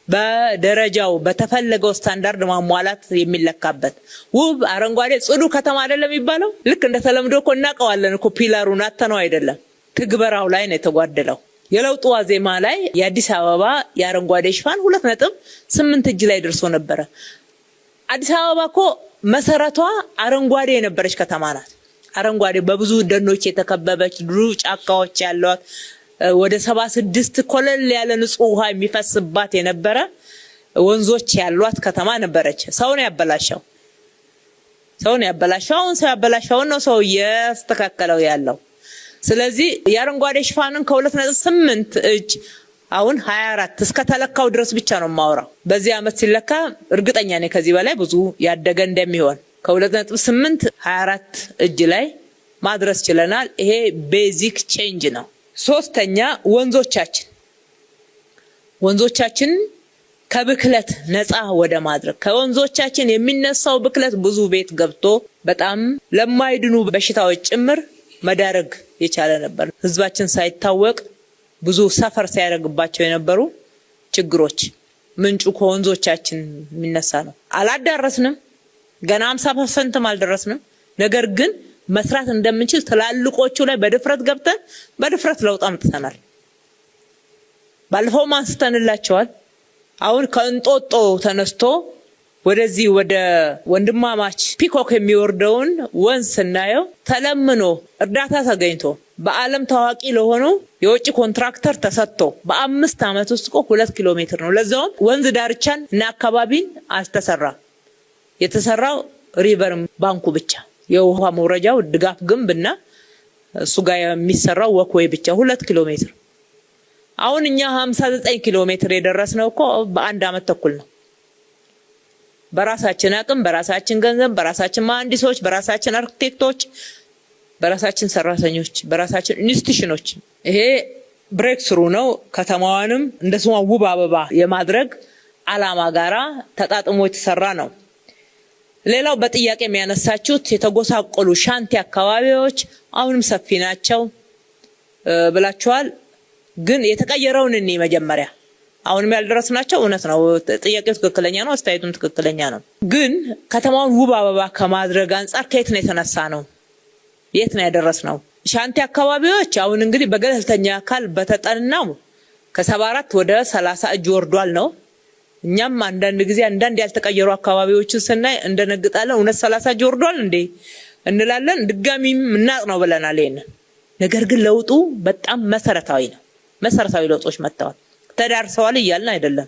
በደረጃው በተፈለገው ስታንዳርድ ማሟላት የሚለካበት ውብ አረንጓዴ ጽዱ ከተማ አይደለም የሚባለው። ልክ እንደተለምዶ እኮ እናቀዋለን እኮ ፒላሩን አተነው አይደለም፣ ትግበራው ላይ ነው የተጓደለው። የለውጡ ዋዜማ ላይ የአዲስ አበባ የአረንጓዴ ሽፋን 2.8 እጅ ላይ ደርሶ ነበረ። አዲስ አበባ እኮ መሰረቷ አረንጓዴ የነበረች ከተማ ናት። አረንጓዴ በብዙ ደኖች የተከበበች ድሩ ጫካዎች ያሏት ወደ 76 ኮለል ያለ ንጹህ ውሃ የሚፈስባት የነበረ ወንዞች ያሏት ከተማ ነበረች። ሰው ነው ያበላሸው። አሁን ሰው ያበላሸው ነው ሰው ያስተካከለው ያለው። ስለዚህ የአረንጓዴ ሽፋንን ከ2.8 እጅ አሁን 24 እስከ ተለካው ድረስ ብቻ ነው ማወራው። በዚህ አመት ሲለካ እርግጠኛ ነኝ ከዚህ በላይ ብዙ ያደገ እንደሚሆን። ከ2.8 24 እጅ ላይ ማድረስ ችለናል። ይሄ ቤዚክ ቼንጅ ነው። ሶስተኛ ወንዞቻችን ከብክለት ነፃ ወደ ማድረግ ከወንዞቻችን የሚነሳው ብክለት ብዙ ቤት ገብቶ በጣም ለማይድኑ በሽታዎች ጭምር መዳረግ የቻለ ነበር። ህዝባችን ሳይታወቅ ብዙ ሰፈር ሲያደርግባቸው የነበሩ ችግሮች ምንጩ ከወንዞቻችን የሚነሳ ነው። አላዳረስንም፣ ገና 50% አልደረስንም። ነገር ግን መስራት እንደምንችል ትላልቆቹ ላይ በድፍረት ገብተን በድፍረት ለውጥ አምጥተናል። ባለፈው አንስተንላቸዋል። አሁን ከእንጦጦ ተነስቶ ወደዚህ ወደ ወንድማማች ፒኮክ የሚወርደውን ወንዝ ስናየው ተለምኖ እርዳታ ተገኝቶ በዓለም ታዋቂ ለሆኑ የውጭ ኮንትራክተር ተሰጥቶ በ5 ዓመት ውስጥ 2 ኪሎ ሜትር ነው። ለዛውም ወንዝ ዳርቻን እና አካባቢን አልተሰራም። የተሰራው ሪቨር ባንኩ ብቻ የውሃ መውረጃው ድጋፍ ግንብና እሱ ጋር የሚሰራው ወክዌይ ብቻ 2 ኪሎ ሜትር። አሁን እኛ 59 ኪሎ ሜትር የደረስነው እኮ በ1 ዓመት ተኩል ነው። በራሳችን አቅም፣ በራሳችን ገንዘብ፣ በራሳችን መሐንዲሶች፣ በራሳችን አርኪቴክቶች፣ በራሳችን ሰራተኞች፣ በራሳችን ኢንስቲትዩሽኖች ይሄ ብሬክ ስሩ ነው። ከተማዋንም እንደ ስሟ ውብ አበባ የማድረግ አላማ ጋራ ተጣጥሞ የተሰራ ነው። ሌላው በጥያቄ የሚያነሳችሁት የተጎሳቆሉ ሻንቲ አካባቢዎች አሁንም ሰፊ ናቸው ብላችኋል። ግን የተቀየረውን እኔ መጀመሪያ አሁንም ያልደረስናቸው እውነት ነው። ጥያቄው ትክክለኛ ነው፣ አስተያየቱም ትክክለኛ ነው። ግን ከተማውን ውብ አበባ ከማድረግ አንፃር ከየት ነው የተነሳ ነው? የት ነው ያደረስነው? ሻንቲ አካባቢዎች አሁን እንግዲህ በገለልተኛ አካል በተጠናው ከ74 ወደ 30 እጅ ወርዷል ነው። እኛም አንዳንድ ጊዜ አንዳንድ ያልተቀየሩ አካባቢዎችን ስናይ እንደነግጣለን። እውነት 30 እጅ ወርዷል እንዴ እንላለን። ድጋሚም እናቅ ነው ብለናል ይሄንን። ነገር ግን ለውጡ በጣም መሰረታዊ ነው። መሰረታዊ ለውጦች መጥተዋል። ተዳርሰዋል እያልን አይደለም።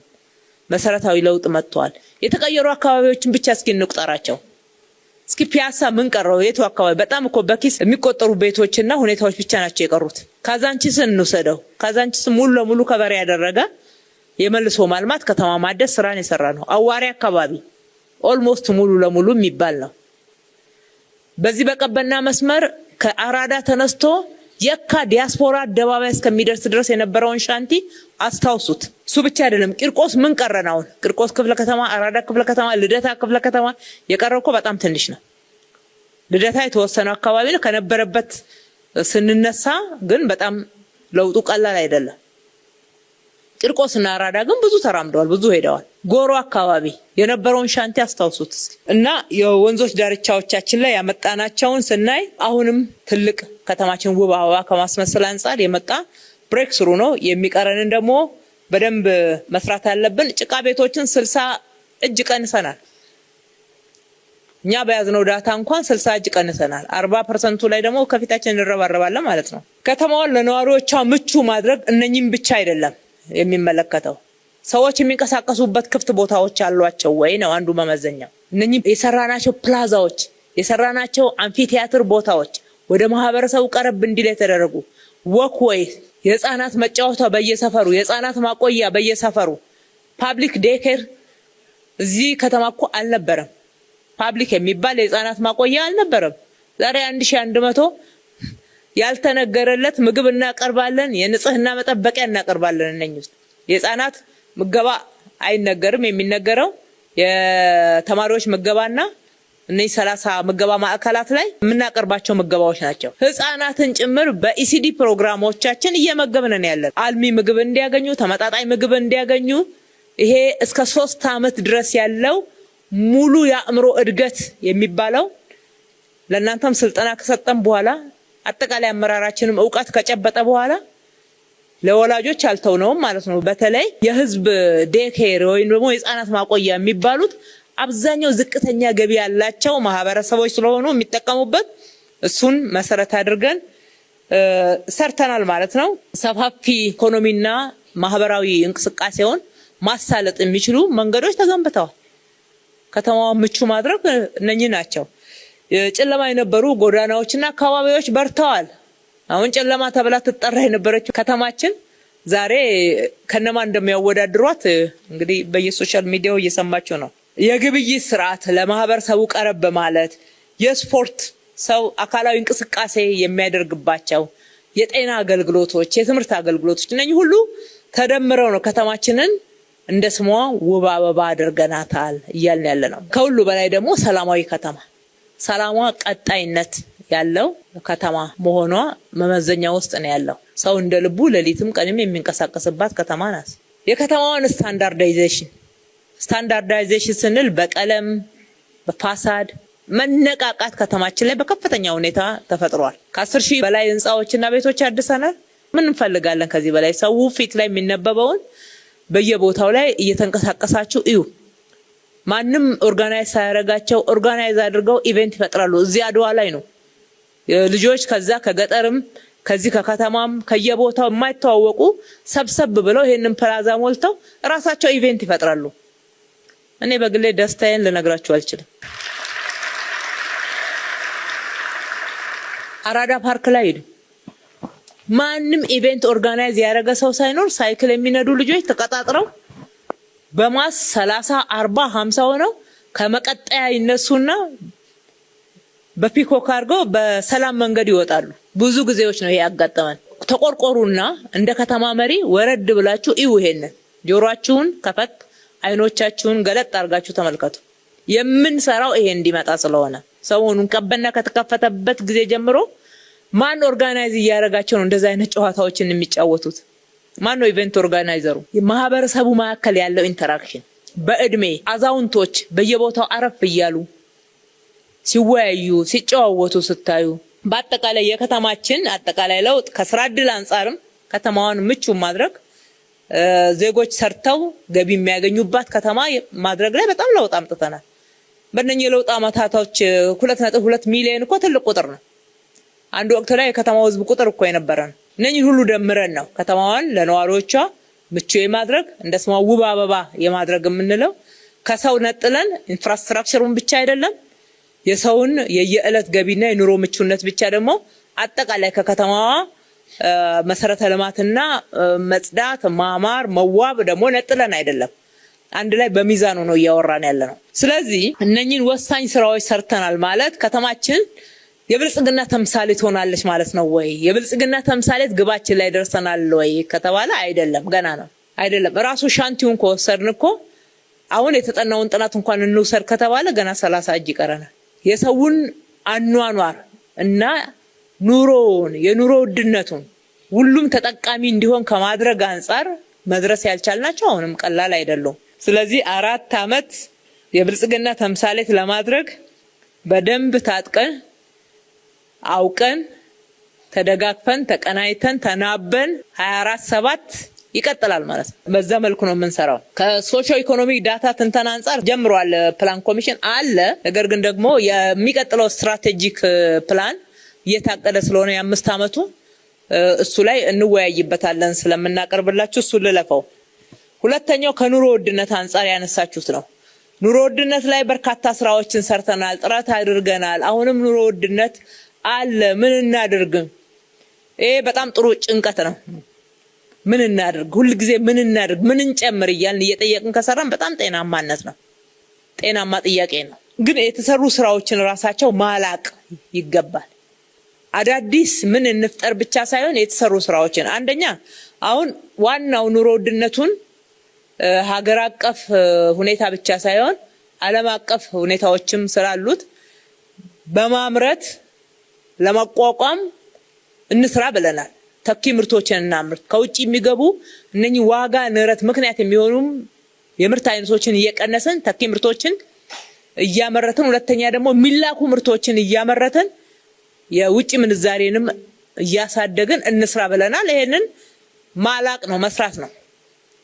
መሰረታዊ ለውጥ መጥተዋል። የተቀየሩ አካባቢዎችን ብቻ እስኪ እንቁጠራቸው። እስኪ ፒያሳ ምን ቀረው? የቱ አካባቢ በጣም እኮ በኪስ የሚቆጠሩ ቤቶችና ሁኔታዎች ብቻ ናቸው የቀሩት። ካዛንቺስን እንውሰደው። ካዛንቺስ ሙሉ ለሙሉ ከበሬ ያደረገ የመልሶ ማልማት ከተማ ማደስ ስራን የሰራ ነው። አዋሪ አካባቢ ኦልሞስት ሙሉ ለሙሉ የሚባል ነው። በዚህ በቀበና መስመር ከአራዳ ተነስቶ የካ ዲያስፖራ አደባባይ እስከሚደርስ ድረስ የነበረውን ሻንቲ አስታውሱት። እሱ ብቻ አይደለም። ቂርቆስ ምን ቀረን? አሁን ቂርቆስ ክፍለ ከተማ፣ አራዳ ክፍለ ከተማ፣ ልደታ ክፍለ ከተማ የቀረው እኮ በጣም ትንሽ ነው። ልደታ የተወሰነው አካባቢ ነው ከነበረበት ስንነሳ፣ ግን በጣም ለውጡ ቀላል አይደለም። ቂርቆስና አራዳ ግን ብዙ ተራምደዋል፣ ብዙ ሄደዋል። ጎሮ አካባቢ የነበረውን ሻንቲ አስታውሱት እና የወንዞች ዳርቻዎቻችን ላይ ያመጣናቸውን ስናይ አሁንም ትልቅ ከተማችን ውብ አበባ ከማስመሰል አንፃር የመጣ ብሬክ ስሩ ነው። የሚቀረንን ደግሞ በደንብ መስራት ያለብን ጭቃ ቤቶችን 60 እጅ ቀንሰናል። እኛ በያዝነው ዳታ እንኳን 60 እጅ ቀንሰናል። 40% ላይ ደግሞ ከፊታችን እንረባረባለን ማለት ነው። ከተማዋን ለነዋሪዎቿ ምቹ ማድረግ እነኚህም ብቻ አይደለም የሚመለከተው። ሰዎች የሚንቀሳቀሱበት ክፍት ቦታዎች አሏቸው ወይ ነው አንዱ መመዘኛው። እነኚህ የሰራናቸው ፕላዛዎች፣ የሰራናቸው አምፊቲያትር ቦታዎች ወደ ማህበረሰቡ ቀረብ እንዲል የተደረጉ ወክዌይ፣ የህፃናት መጫወቻ በየሰፈሩ፣ የህፃናት ማቆያ በየሰፈሩ፣ ፓብሊክ ዴኬር እዚህ ከተማ እኮ አልነበረም። ፓብሊክ የሚባል የህፃናት ማቆያ አልነበረም። ዛሬ 1100 ያልተነገረለት ምግብ እናቀርባለን። የንጽህና መጠበቂያ እናቀርባለን። እነኚህ ውስጥ የህፃናት ምገባ አይነገርም። የሚነገረው የተማሪዎች ምገባና እነዚህ 30 ምገባ ማዕከላት ላይ የምናቀርባቸው ምገባዎች ናቸው። ህፃናትን ጭምር በኢሲዲ ፕሮግራሞቻችን እየመገብን ያለን አልሚ ምግብ እንዲያገኙ፣ ተመጣጣኝ ምግብ እንዲያገኙ። ይሄ እስከ 3 ዓመት ድረስ ያለው ሙሉ የአእምሮ እድገት የሚባለው ለእናንተም ስልጠና ከሰጠን በኋላ አጠቃላይ አመራራችንም ዕውቀት ከጨበጠ በኋላ ለወላጆች አልተውነውም ማለት ነው። በተለይ የህዝብ ዴኬር ወይም ደግሞ የህፃናት ማቆያ የሚባሉት አብዛኛው ዝቅተኛ ገቢ ያላቸው ማህበረሰቦች ስለሆኑ የሚጠቀሙበት እሱን መሰረት አድርገን ሰርተናል ማለት ነው። ሰፋፊ ኢኮኖሚና ማህበራዊ እንቅስቃሴውን ማሳለጥ የሚችሉ መንገዶች ተገንብተዋል። ከተማዋን ምቹ ማድረግ እነኚህ ናቸው። ጨለማ የነበሩ ጎዳናዎችና አካባቢዎች በርተዋል። አሁን ጨለማ ተብላ ትጠራ የነበረችው ከተማችን ዛሬ ከነማ እንደሚያወዳድሯት እንግዲህ በየሶሻል ሚዲያው እየሰማችሁ ነው። የግብይት ስርዓት ለማህበረሰቡ ቀረብ በማለት የስፖርት ሰው አካላዊ እንቅስቃሴ የሚያደርግባቸው የጤና አገልግሎቶች፣ የትምህርት አገልግሎቶች እነኚህ ሁሉ ተደምረው ነው ከተማችንን እንደ ስሟ ውብ አበባ አድርገናታል እያልን ያለ ነው። ከሁሉ በላይ ደግሞ ሰላማዊ ከተማ፣ ሰላሟ ቀጣይነት ያለው ከተማ መሆኗ መመዘኛ ውስጥ ነው ያለው። ሰው እንደ ልቡ ሌሊትም ቀንም የሚንቀሳቀስባት ከተማ ናት። የከተማዋን ስታንዳርዳይዜሽን ስንል በቀለም፣ በፋሳድ፣ መነቃቃት ከተማችን ላይ በከፍተኛ ሁኔታ ተፈጥሯል። ከ10,000 በላይ ህንጻዎችና ቤቶች አድሰናል። ምን እንፈልጋለን ከዚህ በላይ? ሰው ፊት ላይ የሚነበበውን በየቦታው ላይ እየተንቀሳቀሳችሁ እዩ። ማንም ኦርጋናይዝ ሳያረጋቸው ኦርጋናይዝ አድርገው ኢቨንት ይፈጥራሉ። እዚህ አድዋ ላይ ነው ልጆች ከዛ ከገጠርም ከዚህ ከከተማም ከየቦታው የማይተዋወቁ ሰብሰብ ብለው ይሄንን ፕላዛ ሞልተው ራሳቸው ኢቨንት ይፈጥራሉ። እኔ በግሌ ደስታዬን ልነግራችሁ አልችልም። አራዳ ፓርክ ላይ ሄዱ። ማንም ኢቨንት ኦርጋናይዝ ያደረገ ሰው ሳይኖር ሳይክል የሚነዱ ልጆች ተቀጣጥረው በማስ 30 40 50 ሆነው ከመቀጠያ ይነሱና በፒኮክ አድርገው በሰላም መንገድ ይወጣሉ። ብዙ ጊዜዎች ነው ያጋጠመን። ተቆርቆሩና እንደ ከተማ መሪ ወረድ ብላችሁ እዩ። ይሄንን ጆሮአችሁን ከፈት አይኖቻችሁን ገለጥ አድርጋችሁ ተመልከቱ። የምንሰራው ይሄ እንዲመጣ ስለሆነ ሰሞኑን ቀበና ከተከፈተበት ጊዜ ጀምሮ ማን ኦርጋናይዝ እያደረጋቸው ነው እንደዛ አይነት ጨዋታዎችን የሚጫወቱት? ማን ነው ኢቨንት ኦርጋናይዘሩ? የማህበረሰቡ መካከል ያለው ኢንተራክሽን በእድሜ አዛውንቶች በየቦታው አረፍ እያሉ ሲወያዩ ሲጨዋወቱ ስታዩ በአጠቃላይ የከተማችን አጠቃላይ ለውጥ ከስራ ዕድል አንፃርም ከተማዋን ምቹ ማድረግ ዜጎች ሰርተው ገቢ የሚያገኙባት ከተማ ማድረግ ላይ በጣም ለውጥ አምጥተናል። በእነኚህ ለውጥ አመታቶች 2.2 ሚሊዮን እኮ ትልቅ ቁጥር ነው። አንድ ወቅት ላይ የከተማው ህዝብ ቁጥር እኮ የነበረን እነኚህ ሁሉ ደምረን ነው ከተማዋን ለነዋሪዎቿ ምቹ የማድረግ እንደስማ ውብ አበባ የማድረግ የምንለው። ከሰው ነጥለን ኢንፍራስትራክቸሩን ብቻ አይደለም የሰውን የየዕለት ገቢና የኑሮ ምቹነት ብቻ ደግሞ አጠቃላይ ከከተማዋ መሰረተ ልማትና መጽዳት ማማር መዋብ ደግሞ ነጥለን አይደለም አንድ ላይ በሚዛኑ ነው እያወራን ያለነው። ስለዚህ እነኚህን ወሳኝ ስራዎች ሰርተናል ማለት ከተማችን የብልጽግና ተምሳሌት ሆናለች ማለት ነው ወይ? የብልጽግና ተምሳሌት ግባችን ላይ ደርሰናል ወይ ከተባለ አይደለም፣ ገና ነው። አይደለም ራሱ ሻንቲውን ከወሰድን እኮ አሁን የተጠናውን ጥናት እንኳን እንውሰድ ከተባለ ገና 30 እጅ ይቀረናል። የሰውን አኗኗር እና ኑሮውን የኑሮ ውድነቱን ሁሉም ተጠቃሚ እንዲሆን ከማድረግ አንፃር መድረስ ያልቻልናቸው አሁንም ቀላል አይደሉም። ስለዚህ 4 አመት የብልጽግና ተምሳሌት ለማድረግ በደንብ ታጥቀን አውቀን ተደጋግፈን ተቀናይተን ተናበን 24/7 ይቀጥላል ማለት ነው። በዛ መልኩ ነው የምንሰራው። ከሶሺዮ ኢኮኖሚክ ዳታ ትንተና አንፃር ጀምሯል ፕላን ኮሚሽን አለ። ነገር ግን ደግሞ የሚቀጥለው ስትራቴጂክ ፕላን እየታቀደ ስለሆነ የ5 አመቱ እሱ ላይ እንወያይበታለን ስለምናቀርብላችሁ እሱ ልለፈው። ሁለተኛው ከኑሮ ውድነት አንፃር ያነሳችሁት ነው። ኑሮ ውድነት ላይ በርካታ ስራዎችን ሰርተናል፣ ጥረት አድርገናል። አሁንም ኑሮ ውድነት አለ። ምን እናድርግ? ይሄ በጣም ጥሩ ጭንቀት ነው። ምን እናድርግ? ሁሉ ጊዜ ምን እናድርግ? ምን እንጨምር እያልን እየጠየቅን ከሰራን በጣም ጤናማነት ነው። ጤናማ ጥያቄ ነው። ግን የተሰሩ ስራዎችን ራሳቸው ማላቅ ይገባል። አዳዲስ ምን እንፍጠር ብቻ ሳይሆን የተሰሩ ስራዎችን አንደኛ አሁን ዋናው ኑሮ ውድነቱን ሀገር አቀፍ ሁኔታ ብቻ ሳይሆን ዓለም አቀፍ ሁኔታዎችም ስላሉት በማምረት ለማቋቋም እንስራ ብለናል። ተኪ ምርቶችን እናምርት። ከውጪ የሚገቡ እነኚህ ዋጋ ንረት ምክንያት የሚሆኑም የምርት አይነቶችን እየቀነሰን ተኪ ምርቶችን እያመረትን፣ ሁለተኛ ደግሞ ሚላኩ ምርቶችን እያመረትን የውጪ ምንዛሬንም እያሳደግን እንስራ ብለናል። ይሄንን ማላቅ ነው መስራት ነው።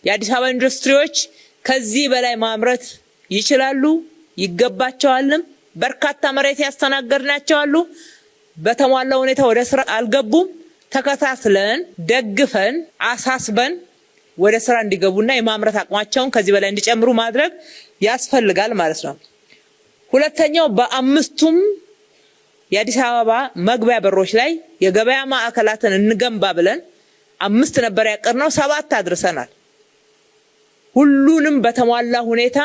የአዲስ አበባ ኢንዱስትሪዎች ከዚህ በላይ ማምረት ይችላሉ፣ ይገባቸዋልም። በርካታ መሬት ያስተናገድናቸው አሉ። በተሟላ ሁኔታ ወደ ስራ አልገቡም። ተከታትለን ደግፈን አሳስበን ወደ ስራ እንዲገቡና የማምረት አቅማቸውን ከዚህ በላይ እንዲጨምሩ ማድረግ ያስፈልጋል ማለት ነው። ሁለተኛው በአምስቱም የአዲስ አበባ መግቢያ በሮች ላይ የገበያ ማዕከላትን እንገንባ ብለን 5 ነበር ያቀርነው፣ 7 አድርሰናል። ሁሉንም በተሟላ ሁኔታ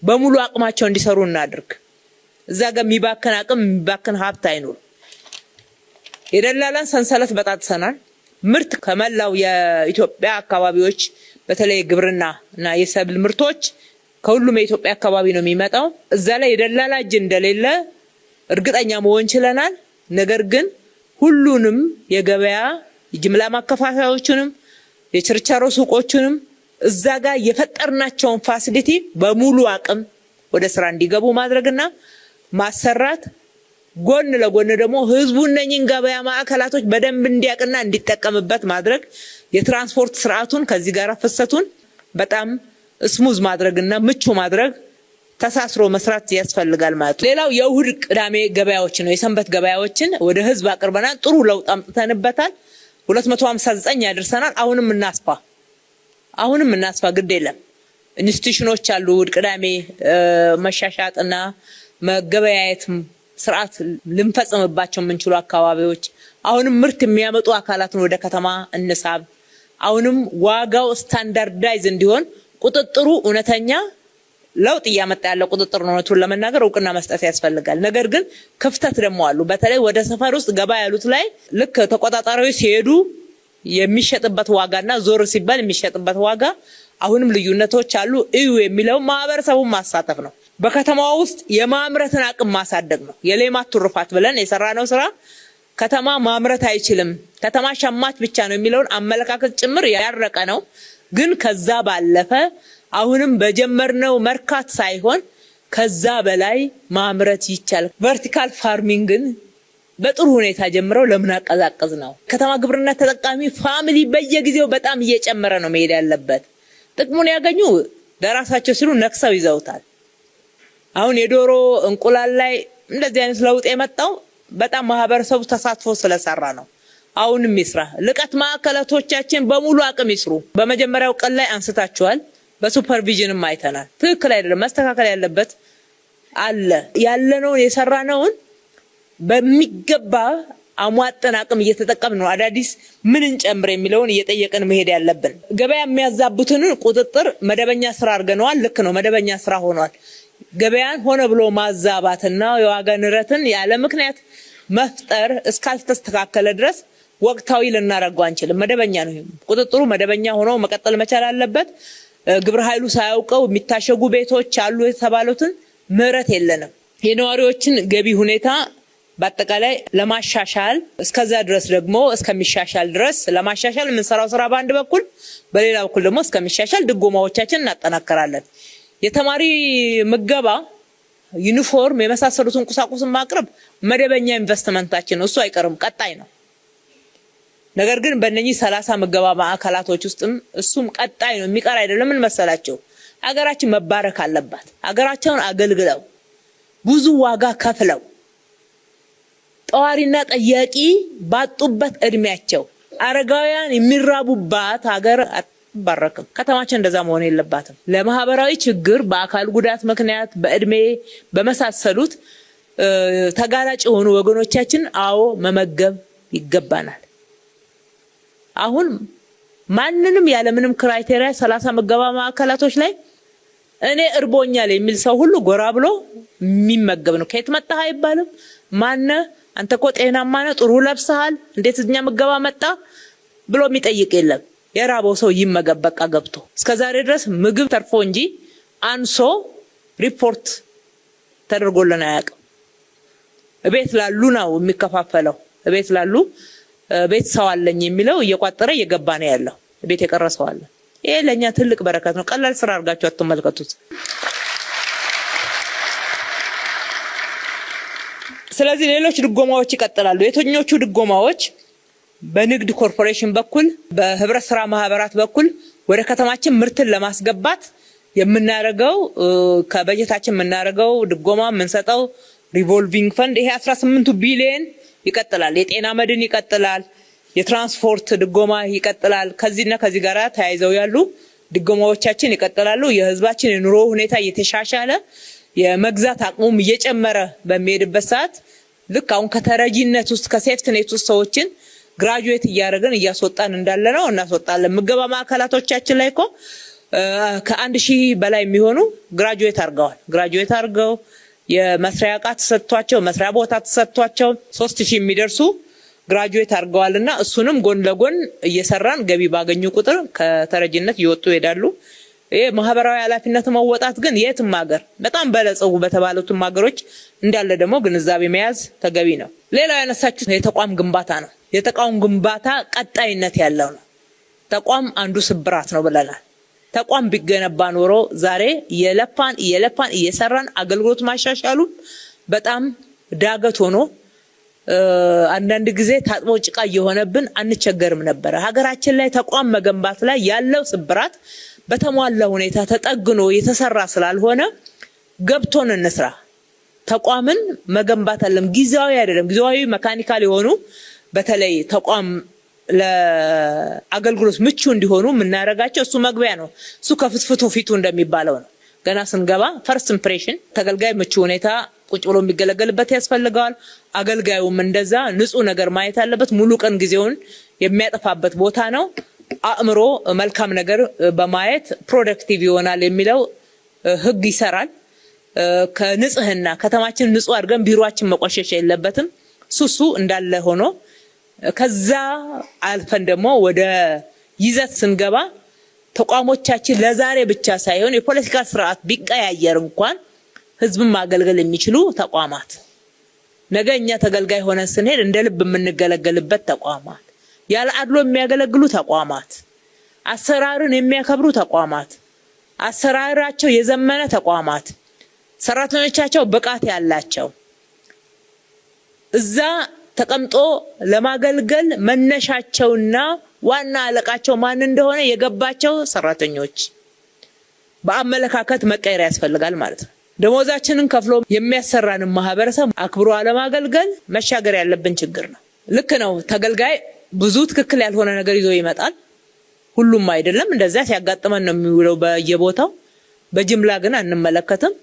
በሙሉ አቅማቸው እንዲሰሩ እናድርግ። እዛ ጋር የሚባክን አቅም የሚባክን ሀብት አይኖር። የደላላን ሰንሰለት በጣጥሰናል። ምርት ከመላው የኢትዮጵያ አካባቢዎች በተለይ ግብርና እና የሰብል ምርቶች ከሁሉም የኢትዮጵያ አካባቢ ነው የሚመጣው። እዛ ላይ የደላላ እጅ እንደሌለ እርግጠኛ መሆን ችለናል። ነገር ግን ሁሉንም የገበያ ጅምላ ማከፋፈያዎችንም የችርቻሮ ሱቆችንም እዛ ጋር የፈጠርናቸውን ፋሲሊቲ በሙሉ አቅም ወደ ስራ እንዲገቡ ማድረግና ማሰራት ጎን ለጎን ደግሞ ህዝቡ እነኚህን ገበያ ማዕከላቶች በደንብ እንዲያቅና እንዲጠቀምበት ማድረግ የትራንስፖርት ስርዓቱን ከዚህ ጋር ፍሰቱን በጣም ስሙዝ ማድረግና ምቹ ማድረግ ተሳስሮ መስራት ያስፈልጋል ማለት ነው። ሌላው የእሁድ ቅዳሜ ገበያዎች ነው። የሰንበት ገበያዎችን ወደ ህዝብ አቅርበናል። ጥሩ ለውጥ አምጥተንበታል። 259 ያደርሰናል። አሁንም እናስፋ ግድ የለም። ኢንስቲትዩሽኖች አሉ። እሁድ ቅዳሜ መሻሻጥና መገበያየት ስርዓት ልንፈጽምባቸው የምንችሉ አካባቢዎች አሁንም ምርት የሚያመጡ አካላትን ወደ ከተማ እንሳብ። አሁንም ዋጋው ስታንዳርዳይዝ እንዲሆን ቁጥጥሩ እውነተኛ ለውጥ እያመጣ ያለ ቁጥጥር ነው። እውነቱን ለመናገር እውቅና መስጠት ያስፈልጋል። ነገር ግን ክፍተት ደግሞ አሉ። በተለይ ወደ ሰፈር ውስጥ ገባ ያሉት ላይ ልክ ተቆጣጣሪዎች ሲሄዱ የሚሸጥበት ዋጋና ዞር ሲባል የሚሸጥበት ዋጋ አሁንም ልዩነቶች አሉ። እዩ የሚለው ማህበረሰቡን ማሳተፍ ነው። በከተማው ውስጥ የማምረትን አቅም ማሳደግ ነው። የሌማት ትሩፋት ብለን የሰራነው ስራ ከተማ ማምረት አይችልም፣ ከተማ ሸማች ብቻ ነው የሚለውን አመለካከት ጭምር ያረቀ ነው። ግን ከዛ ባለፈ አሁንም በጀመርነው መርካት ሳይሆን ከዛ በላይ ማምረት ይቻላል። ቨርቲካል ፋርሚንግን በጥሩ ሁኔታ ጀምረው ለምን አቀዛቀዝ ነው። ከተማ ግብርና ተጠቃሚ ፋሚሊ በየጊዜው በጣም እየጨመረ ነው መሄድ ያለበት። ጥቅሙን ያገኙ ለራሳቸው ሲሉ ነክሰው ይዘውታል። አሁን የዶሮ እንቁላል ላይ እንደዚህ አይነት ለውጥ የመጣው በጣም ማህበረሰቡ ተሳትፎ ስለሰራ ነው። አሁንም ይስራ። ልቀት ማዕከላቶቻችን በሙሉ አቅም ይስሩ። በመጀመሪያው ቀን ላይ አንስታችኋል። በሱፐርቪዥንም አይተናል። ትክክል አይደለም፣ መስተካከል ያለበት አለ። ያለነውን የሰራነውን በሚገባ አሟጠን አቅም እየተጠቀምን ነው። አዳዲስ ምን እንጨምር የሚለውን እየጠየቅን መሄድ ያለብን። ገበያ የሚያዛቡትን ቁጥጥር መደበኛ ስራ አድርገነዋል። ልክ ነው፣ መደበኛ ስራ ሆኗል። ገበያን ሆነ ብሎ ማዛባትና የዋጋ ንረትን ያለ ምክንያት መፍጠር እስካልተስተካከለ ድረስ ወቅታዊ ልናረጋው አንችልም። መደበኛ ነው። ቁጥጥሩ መደበኛ ሆኖ መቀጠል መቻል አለበት። ግብረ ኃይሉ ሳያውቀው የሚታሸጉ ቤቶች አሉ የተባሉትን ምህረት የለንም። የነዋሪዎችን ገቢ ሁኔታ በአጠቃላይ ለማሻሻል እስከዛ ድረስ ደግሞ እስከሚሻሻል ድረስ ለማሻሻል የምንሰራው ስራ በአንድ በኩል፣ በሌላ በኩል ደግሞ እስከሚሻሻል ድጎማዎቻችን እናጠናከራለን። የተማሪ ምገባ፣ ዩኒፎርም የመሳሰሉትን ቁሳቁስን ማቅረብ መደበኛ ኢንቨስትመንታችን ነው። እሱ አይቀርም፣ ቀጣይ ነው። ነገር ግን በእነኚህ 30 ምገባ ማዕከላቶች ውስጥም እሱም ቀጣይ ነው፣ የሚቀር አይደለም። ምን መሰላቸው? ሀገራችን መባረክ አለባት። ሀገራቸውን አገልግለው ብዙ ዋጋ ከፍለው ጠዋሪና ጠያቂ ባጡበት እድሜያቸው አረጋውያን የሚራቡባት ሀገር አትባረክም። ከተማችን እንደዛ መሆን የለባትም። ለማህበራዊ ችግር በአካል ጉዳት ምክንያት በእድሜ በመሳሰሉት ተጋላጭ የሆኑ ወገኖቻችን መመገብ ይገባናል። አሁን ማንንም ያለምንም ክራይቴሪያ 30 ምገባ ማዕከላቶች ላይ እኔ እርቦኛል የሚል ሰው ሁሉ ጎራ ብሎ የሚመገብ ነው። ከየት መጣህ አይባልም። ማነ አንተ እኮ ጤናማ ነህ፣ ጥሩ ለብሰሃል፣ እንዴት እኛ ምገባ መጣ ብሎ የሚጠይቅ የለም። የራበው ሰው ይመገብ በቃ ገብቶ። እስከዛሬ ድረስ ምግብ ተርፎ እንጂ አንሶ ሪፖርት ተደርጎልን አያውቅም። ቤት ላሉ ነው የሚከፋፈለው። ቤት ላሉ ቤት ሰው አለኝ የሚለው እየቋጠረ እየገባ ነው ያለው። ቤት የቀረሰው አለ። ይሄ ለኛ ትልቅ በረከት ነው። ቀላል ስራ አድርጋችሁ አትመልከቱት። ስለዚህ ሌሎች ድጎማዎች ይቀጥላሉ። የትኞቹ ድጎማዎች? በንግድ ኮርፖሬሽን በኩል በህብረት ስራ ማህበራት በኩል ወደ ከተማችን ምርትን ለማስገባት የምናደርገው ከበጀታችን የምናደርገው ድጎማ የምንሰጠው ሪቮልቪንግ ፈንድ ይሄ 18 ቢሊዮን ይቀጥላል። የጤና መድን ይቀጥላል። የትራንስፖርት ድጎማ ይቀጥላል። ከዚህና ከዚህ ጋር ተያይዘው ያሉ ድጎማዎቻችን ይቀጥላሉ። የህዝባችን የኑሮ ሁኔታ እየተሻሻለ የመግዛት አቅሙም እየጨመረ በሚሄድበት ሰዓት ልክ አሁን ከተረጂነት ውስጥ ከሴፍትኔት ውስጥ ሰዎችን ግራጁዌት እያደረግን እያስወጣን እንዳለ ነው። እናስወጣለን። ምገባ ማዕከላቶቻችን ላይ እኮ ከ1000 በላይ የሚሆኑ ግራጁዌት አድርገው የመስሪያ ዕቃ ተሰጥቷቸው መስሪያ ቦታ ተሰጥቷቸው 3000 የሚደርሱ ግራጁዌት አድርገዋልና እሱንም ጎን ለጎን እየሰራን ገቢ ባገኙ ቁጥር ከተረጂነት እየወጡ ይሄዳሉ። ይሄ ማህበራዊ ኃላፊነት መወጣት ግን የትም ሀገር በጣም በለጸጉ በተባሉትም ሀገሮች እንዳለ ደግሞ ግንዛቤ መያዝ ተገቢ ነው። ሌላው ያነሳችሁት የተቋም ግንባታ ነው። የተቋም ግንባታ ቀጣይነት ያለው ነው። ተቋም አንዱ ስብራት ነው ብለናል። ተቋም ቢገነባ ኖሮ ዛሬ የለፋን እየሰራን አገልግሎት ማሻሻሉን በጣም ዳገት ሆኖ አንዳንድ ጊዜ ታጥቦ ጭቃ እየሆነብን አንቸገርም ነበር። ሀገራችን ላይ ተቋም መገንባት ላይ ያለው ስብራት በተሟላ ሁኔታ ተጠግኖ የተሰራ ስላልሆነ ገብቶን እንስራ። ተቋምን መገንባት አለም ጊዜያዊ አይደለም። ጊዜያዊ መካኒካል የሆኑ በተለይ ተቋም ለአገልግሎት ምቹ እንዲሆኑ የምናደርጋቸው እሱ መግቢያ ነው። እሱ ከፍትፍቱ ፊቱ እንደሚባለው ነው። ገና ስንገባ ፈርስት ኢምፕሬሽን ተገልጋይ ምቹ ሁኔታ ቁጭ ብሎ የሚገለገልበት ያስፈልጋል። አገልጋዩም እንደዛ ንጹህ ነገር ማየት አለበት። ሙሉ ቀን ጊዜውን የሚያጠፋበት ቦታ ነው። አእምሮ መልካም ነገር በማየት ፕሮዳክቲቭ ይሆናል የሚለው ህግ ይሰራል። ከንጽህና ከተማችን ንጹህ አድርገን ቢሮአችን መቆሸሽ የለበትም። ሱሱ እንዳለ ሆኖ ከዛ አልፈን ደግሞ ወደ ይዘት ስንገባ ተቋሞቻችን ለዛሬ ብቻ ሳይሆን የፖለቲካ ስርዓት ቢቀያየር እንኳን ህዝብን ማገልገል የሚችሉ ተቋማት ነገ እኛ ተገልጋይ ሆነን ስንሄድ እንደ ልብ የምንገለገልበት ተቋማት፣ ያለ አድሎ የሚያገለግሉ ተቋማት፣ አሰራርን የሚያከብሩ ተቋማት፣ አሰራራቸው የዘመነ ተቋማት፣ ሰራተኞቻቸው ብቃት ያላቸው እዛ ተቀምጦ ለማገልገል መነሻቸውና ዋና አለቃቸው ማን እንደሆነ የገባቸው ሰራተኞች በአመለካከት መቀየር ያስፈልጋል ማለት ነው። ደሞዛችንን ከፍሎ የሚያሰራንን ማህበረሰብ አክብሮ አለማገልገል መሻገር ያለብን ችግር ነው። ልክ ነው። ተገልጋይ ብዙ ትክክል ያልሆነ ነገር ይዞ ይመጣል። ሁሉም አይደለም፣ እንደዛ ሲያጋጥመን ነው የሚውለው በየቦታው። በጅምላ ግን አንመለከትም።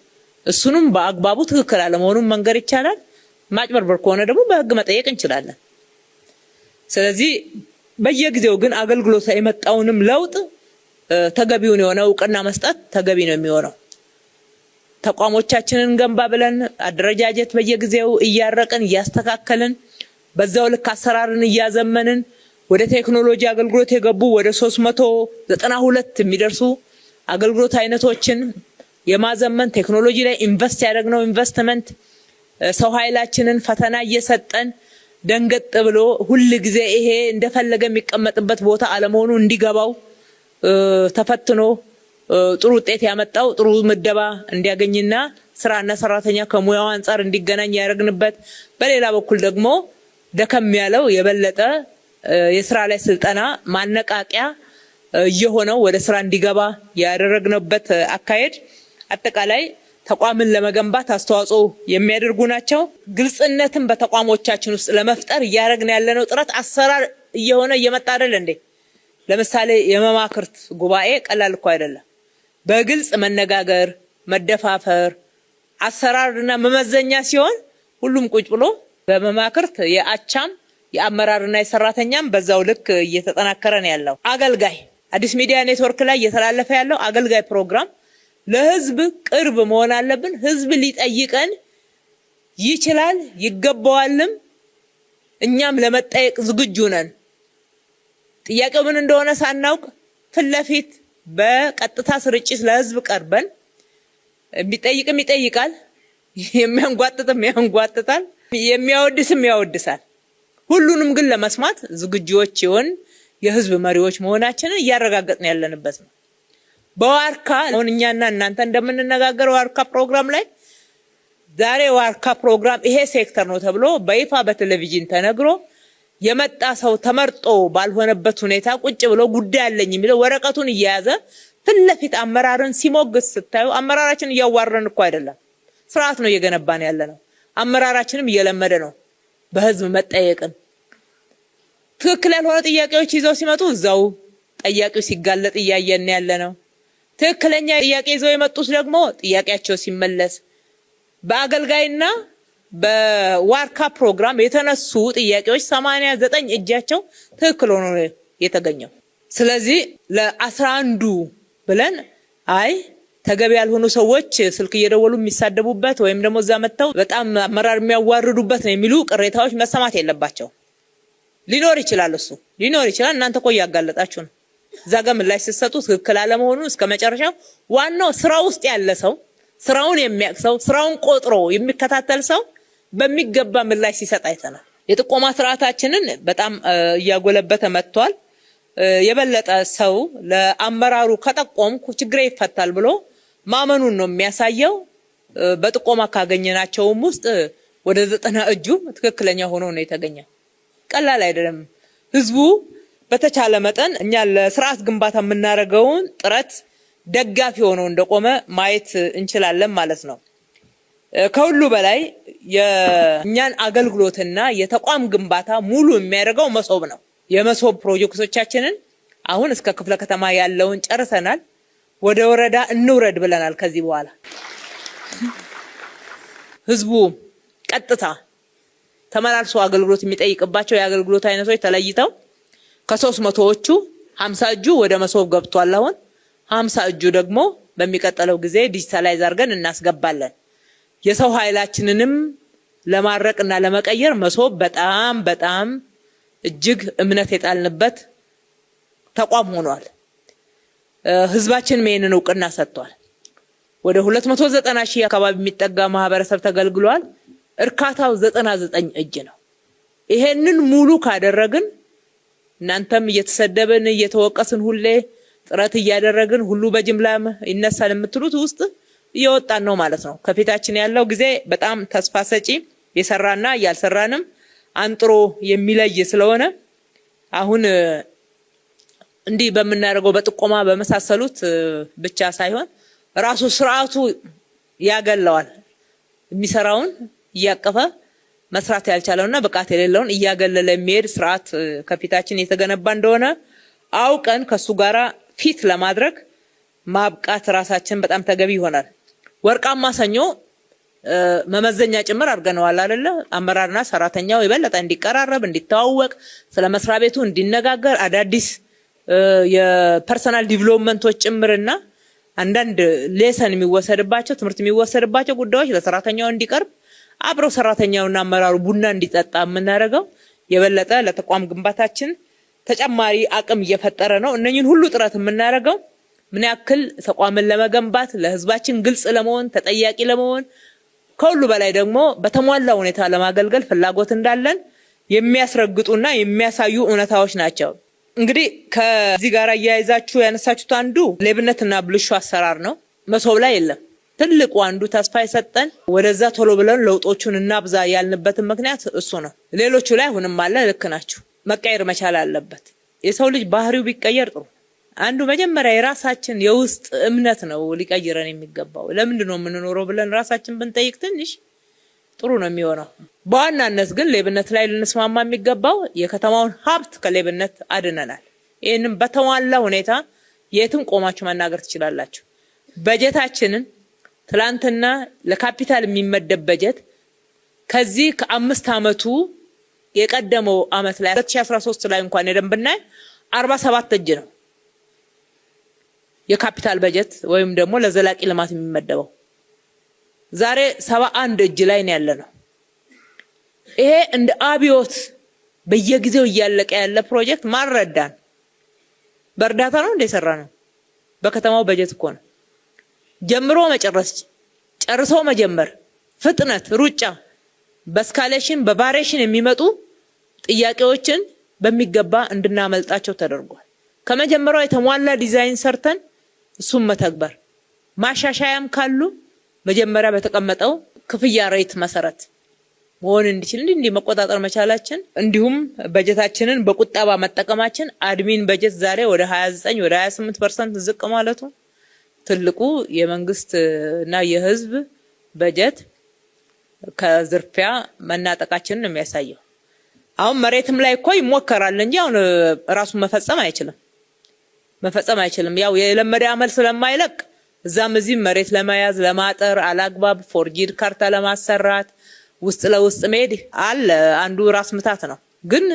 እሱንም በአግባቡ ትክክል አለመሆኑን መንገር ይቻላል። ማጭበርበር ከሆነ ደግሞ በህግ መጠየቅ እንችላለን። ስለዚህ በየጊዜው ግን አገልግሎት የመጣውንም ለውጥ ተገቢውን የሆነ እውቅና መስጠት ተገቢ ነው የሚሆነው። ተቋሞቻችንን ገንባ ብለን አደረጃጀት በየጊዜው እያረቅን እያስተካከልን በዛው ልክ አሰራርን እያዘመንን ወደ ቴክኖሎጂ አገልግሎት የገቡ ወደ 392 የሚደርሱ አገልግሎት አይነቶችን የማዘመን ቴክኖሎጂ ላይ ኢንቨስት ያደረግነው ኢንቨስትመንት ሰው ኃይላችንን ፈተና እየሰጠን ደንገጥ ብሎ ሁሉ ጊዜ ይሄ እንደፈለገ የሚቀመጥበት ቦታ አለመሆኑ እንዲገባው ተፈትኖ ጥሩ ውጤት ያመጣው ጥሩ ምደባ እንዲያገኝና ስራና ሰራተኛ ከሙያው አንፃር እንዲገናኝ ያደረግንበት፣ በሌላ በኩል ደግሞ ደከም ያለው የበለጠ የስራ ላይ ስልጠና ማነቃቂያ እየሆነው ወደ ስራ እንዲገባ ያደረግንበት አካሄድ አጠቃላይ ተቋምን ለመገንባት አስተዋጽኦ የሚያደርጉ ናቸው። ግልጽነትን በተቋሞቻችን ውስጥ ለመፍጠር እያደረግን ያለነው ጥረት አሰራር እየሆነ እየመጣ አይደል እንዴ? ለምሳሌ የመማክርት ጉባኤ ቀላል እኮ አይደለም። በግልጽ መነጋገር፣ መደፋፈር፣ አሰራርና መመዘኛ ሲሆን ሁሉም ቁጭ ብሎ በመማክርት የአቻም የአመራርና የሰራተኛም በዛው ልክ እየተጠናከረ ነው ያለው። አገልጋይ አዲስ ሚዲያ ኔትወርክ ላይ እየተላለፈ ያለው አገልጋይ ፕሮግራም ለህዝብ ቅርብ መሆን አለብን። ህዝብ ሊጠይቀን ይችላል ይገባዋልም። እኛም ለመጠየቅ ዝግጁ ነን። ጥያቄው ምን እንደሆነ ሳናውቅ ፍለፊት በቀጥታ ስርጭት ለህዝብ ቀርበን የሚጠይቅም ይጠይቃል፣ የሚያንጓጥጥም ያንጓጥጣል፣ የሚያወድስም ያወድሳል። ሁሉንም ግን ለመስማት ዝግጁዎች ይሆን የህዝብ መሪዎች መሆናችንን እያረጋገጥን ያለንበት ነው። በዋርካ አሁን እኛና እናንተ እንደምንነጋገረው ዋርካ ፕሮግራም ላይ ዛሬ ዋርካ ፕሮግራም ይሄ ሴክተር ነው ተብሎ በይፋ በቴሌቪዥን ተነግሮ የመጣ ሰው ተመርጦ ባልሆነበት ሁኔታ ቁጭ ብሎ ጉዳይ አለኝ የሚለው ወረቀቱን እየያዘ ፍለፊት አመራርን ሲሞግስ ስታዩ አመራራችን እያዋረን እኮ አይደለም፣ ስርዓት ነው እየገነባን ያለነው። አመራራችንም እየለመደ ነው በህዝብ መጠየቅን። ትክክል ያልሆነ ጥያቄዎች ይዘው ሲመጡ እዛው ጠያቂው ሲጋለጥ እያየን ያለነው። ትክክለኛ ጥያቄ ይዘው የመጡት ደግሞ ጥያቄያቸው ሲመለስ በአገልጋይና በዋርካ ፕሮግራም የተነሱ ጥያቄዎች 89 እጃቸው ትክክል ሆኖ የተገኘው። ስለዚህ ለ11ዱ ብለን አይ ተገቢ ያልሆኑ ሰዎች ስልክ እየደወሉ የሚሳደቡበት ወይም ደግሞ እዛ መተው በጣም አመራር የሚያዋርዱበት ነው የሚሉ ቅሬታዎች መሰማት የለባቸው። ሊኖር ይችላል፣ እሱ ሊኖር ይችላል። እናንተ እኮ ያጋለጣችሁ ነው። እዛ ጋር ምላሽ ሲሰጡ ትክክል አለመሆኑን እስከመጨረሻው ዋናው ስራ ውስጥ ያለ ሰው፣ ስራውን የሚያውቅ ሰው፣ ስራውን ቆጥሮ የሚከታተል ሰው በሚገባ ምላሽ ሲሰጥ አይተናል። የጥቆማ ስርዓታችንን በጣም እያጎለበተ መጥቷል። የበለጠ ሰው ለአመራሩ ከጠቆምኩ ችግሬ ይፈታል ብሎ ማመኑን ነው የሚያሳየው። በጥቆማ ካገኘናቸውም ውስጥ ወደ 90 እጁ ትክክለኛ ሆኖ ነው የተገኘው። ቀላል አይደለም። ህዝቡ በተቻለ መጠን እኛ ለስርዓት ግንባታ የምናደርገውን ጥረት ደጋፊ ሆኖ እንደቆመ ማየት እንችላለን ማለት ነው። ከሁሉ በላይ የእኛን አገልግሎትና የተቋም ግንባታ ሙሉ የሚያደርገው መሶብ ነው። የመሶብ ፕሮጀክቶቻችንን አሁን እስከ ክፍለ ከተማ ያለውን ጨርሰናል። ወደ ወረዳ እንውረድ ብለናል። ከዚህ በኋላ ህዝቡ ቀጥታ ተመላልሶ አገልግሎት የሚጠይቅባቸው የአገልግሎት አይነቶች ተለይተው ከ300ዎቹ 50 እጁ ወደ መሶብ ገብቷል። አሁን 50 እጁ ደግሞ በሚቀጥለው ጊዜ ዲጂታላይዝ አድርገን እናስገባለን። የሰው ኃይላችንንም ለማረቅና ለመቀየር መሶብ በጣም እጅግ እምነት የጣልንበት ተቋም ሆኗል። ህዝባችን ይሄንን እውቅና ሰጥቷል። ወደ 290 ሺህ አካባቢ የሚጠጋ ማህበረሰብ ተገልግሏል። እርካታው 99 እጅ ነው። ይሄንን ሙሉ ካደረግን እናንተም እየተሰደብን እየተወቀስን ሁሌ ጥረት እያደረግን ሁሉ በጅምላ ይነሳል የምትሉት ውስጥ እየወጣን ነው ማለት ነው። ከፊታችን ያለው ጊዜ በጣም ተስፋ ሰጪ የሰራና ያልሰራንም አንጥሮ የሚለይ ስለሆነ አሁን እንዲህ በመናረገው በጥቆማ በመሳሰሉት ብቻ ሳይሆን ራሱ ስርዓቱ ያገለዋል። የሚሰራውን እያቀፈ መስራት ያልቻለውና ብቃት የሌለውን እያገለለ የሚሄድ ስርዓት ከፊታችን የተገነባ እንደሆነ አውቀን ከሱ ጋራ ፊት ለማድረግ ማብቃት ራሳችን በጣም ተገቢ ይሆናል። ወርቃማ ሰኞ መመዘኛ ጭምር አድርገነዋል አይደለ? አመራርና ሰራተኛው የበለጠ እንዲቀራረብ እንዲተዋወቅ ስለ መስሪያ ቤቱ እንዲነጋገር አዳዲስ የፐርሰናል ዲቨሎፕመንቶች ጭምርና አንዳንድ ሌሰን የሚወሰድባቸው ትምህርት የሚወሰድባቸው ጉዳዮች ለሰራተኛው እንዲቀርብ አብሮ ሰራተኛውና አመራሩ ቡና እንዲጠጣ የምናደርገው የበለጠ ለተቋም ግንባታችን ተጨማሪ አቅም እየፈጠረ ነው። እነኚህን ሁሉ ጥረት የምናደርገው ምን ያክል ተቋምን ለመገንባት ለህዝባችን ግልጽ ለመሆን ተጠያቂ ለመሆን ከሁሉ በላይ ደግሞ በተሟላ ሁኔታ ለማገልገል ፍላጎት እንዳለን የሚያስረግጡና የሚያሳዩ እውነታዎች ናቸው። እንግዲህ ከዚህ ጋር እያያዛችሁ ያነሳችሁት አንዱ ሌብነትና ብልሹ አሰራር ነው። መሶብ ላይ የለም። ትልቁ አንዱ ተስፋ የሰጠን ወደዛ ቶሎ ብለን ለውጦቹን እናብዛ ያልንበትን ምክንያት እሱ ነው። ሌሎቹ ላይ አሁንም አለ። ልክ ናችሁ። መቀየር መቻል አለበት። የሰው ልጅ ባህሪው ቢቀየር ጥሩ። አንዱ መጀመሪያ የራሳችን የውስጥ እምነት ነው ሊቀይረን የሚገባው። ለምንድን ነው የምንኖረው ብለን ራሳችን ብንጠይቅ ትንሽ ጥሩ ነው የሚሆነው። በዋናነት ግን ሌብነት ላይ ልንስማማ የሚገባው የከተማውን ሀብት ከሌብነት አድነናል። ይህንም በተሟላ ሁኔታ የትም ቆማችሁ መናገር ትችላላችሁ። በጀታችንን ትላንትና ለካፒታል የሚመደብ በጀት ከዚህ ከ5 አመቱ የቀደመው አመት ላይ 2013 ላይ እንኳን ሄደን ብናይ 47 እጅ ነው የካፒታል በጀት ወይም ደግሞ ለዘላቂ ልማት የሚመደበው። ዛሬ 71 እጅ ላይ ነው ያለነው። ይሄ እንደ አብዮት በየጊዜው እያለቀ ያለ ፕሮጀክት ማረዳን በእርዳታ ነው እንደሰራ ነው። በከተማው በጀት እኮ ነው። ጀምሮ መጨረስ፣ ጨርሶ መጀመር፣ ፍጥነት፣ ሩጫ፣ በስካሌሽን በቫሪዬሽን የሚመጡ ጥያቄዎችን በሚገባ እንድናመልጣቸው ተደርጓል። ከመጀመሪያው የተሟላ ዲዛይን ሰርተን እሱም መተግበር፣ ማሻሻያም ካሉ መጀመሪያ በተቀመጠው ክፍያ ሬት መሰረት መሆን እንዲችል እንዲህ መቆጣጠር መቻላችን፣ እንዲሁም በጀታችንን በቁጠባ መጠቀማችን አድሚን በጀት ዛሬ ወደ 29 ወደ 28% ዝቅ ማለቱ ትልቁ የመንግስት እና የህዝብ በጀት ከዝርፊያ መናጠቃችንን ነው የሚያሳየው። አሁን መሬትም ላይ እኮ ይሞከራል እንጂ አሁን ራሱን መፈጸም አይችልም። ያው የለመደ አመል ስለማይለቅ እዛም እዚህ መሬት ለመያዝ ለማጠር አላግባብ ፎርጂድ ካርታ ለማሰራት ውስጥ ለውስጥ መሄድ አለ። አንዱ ራስ ምታት ነው። ግን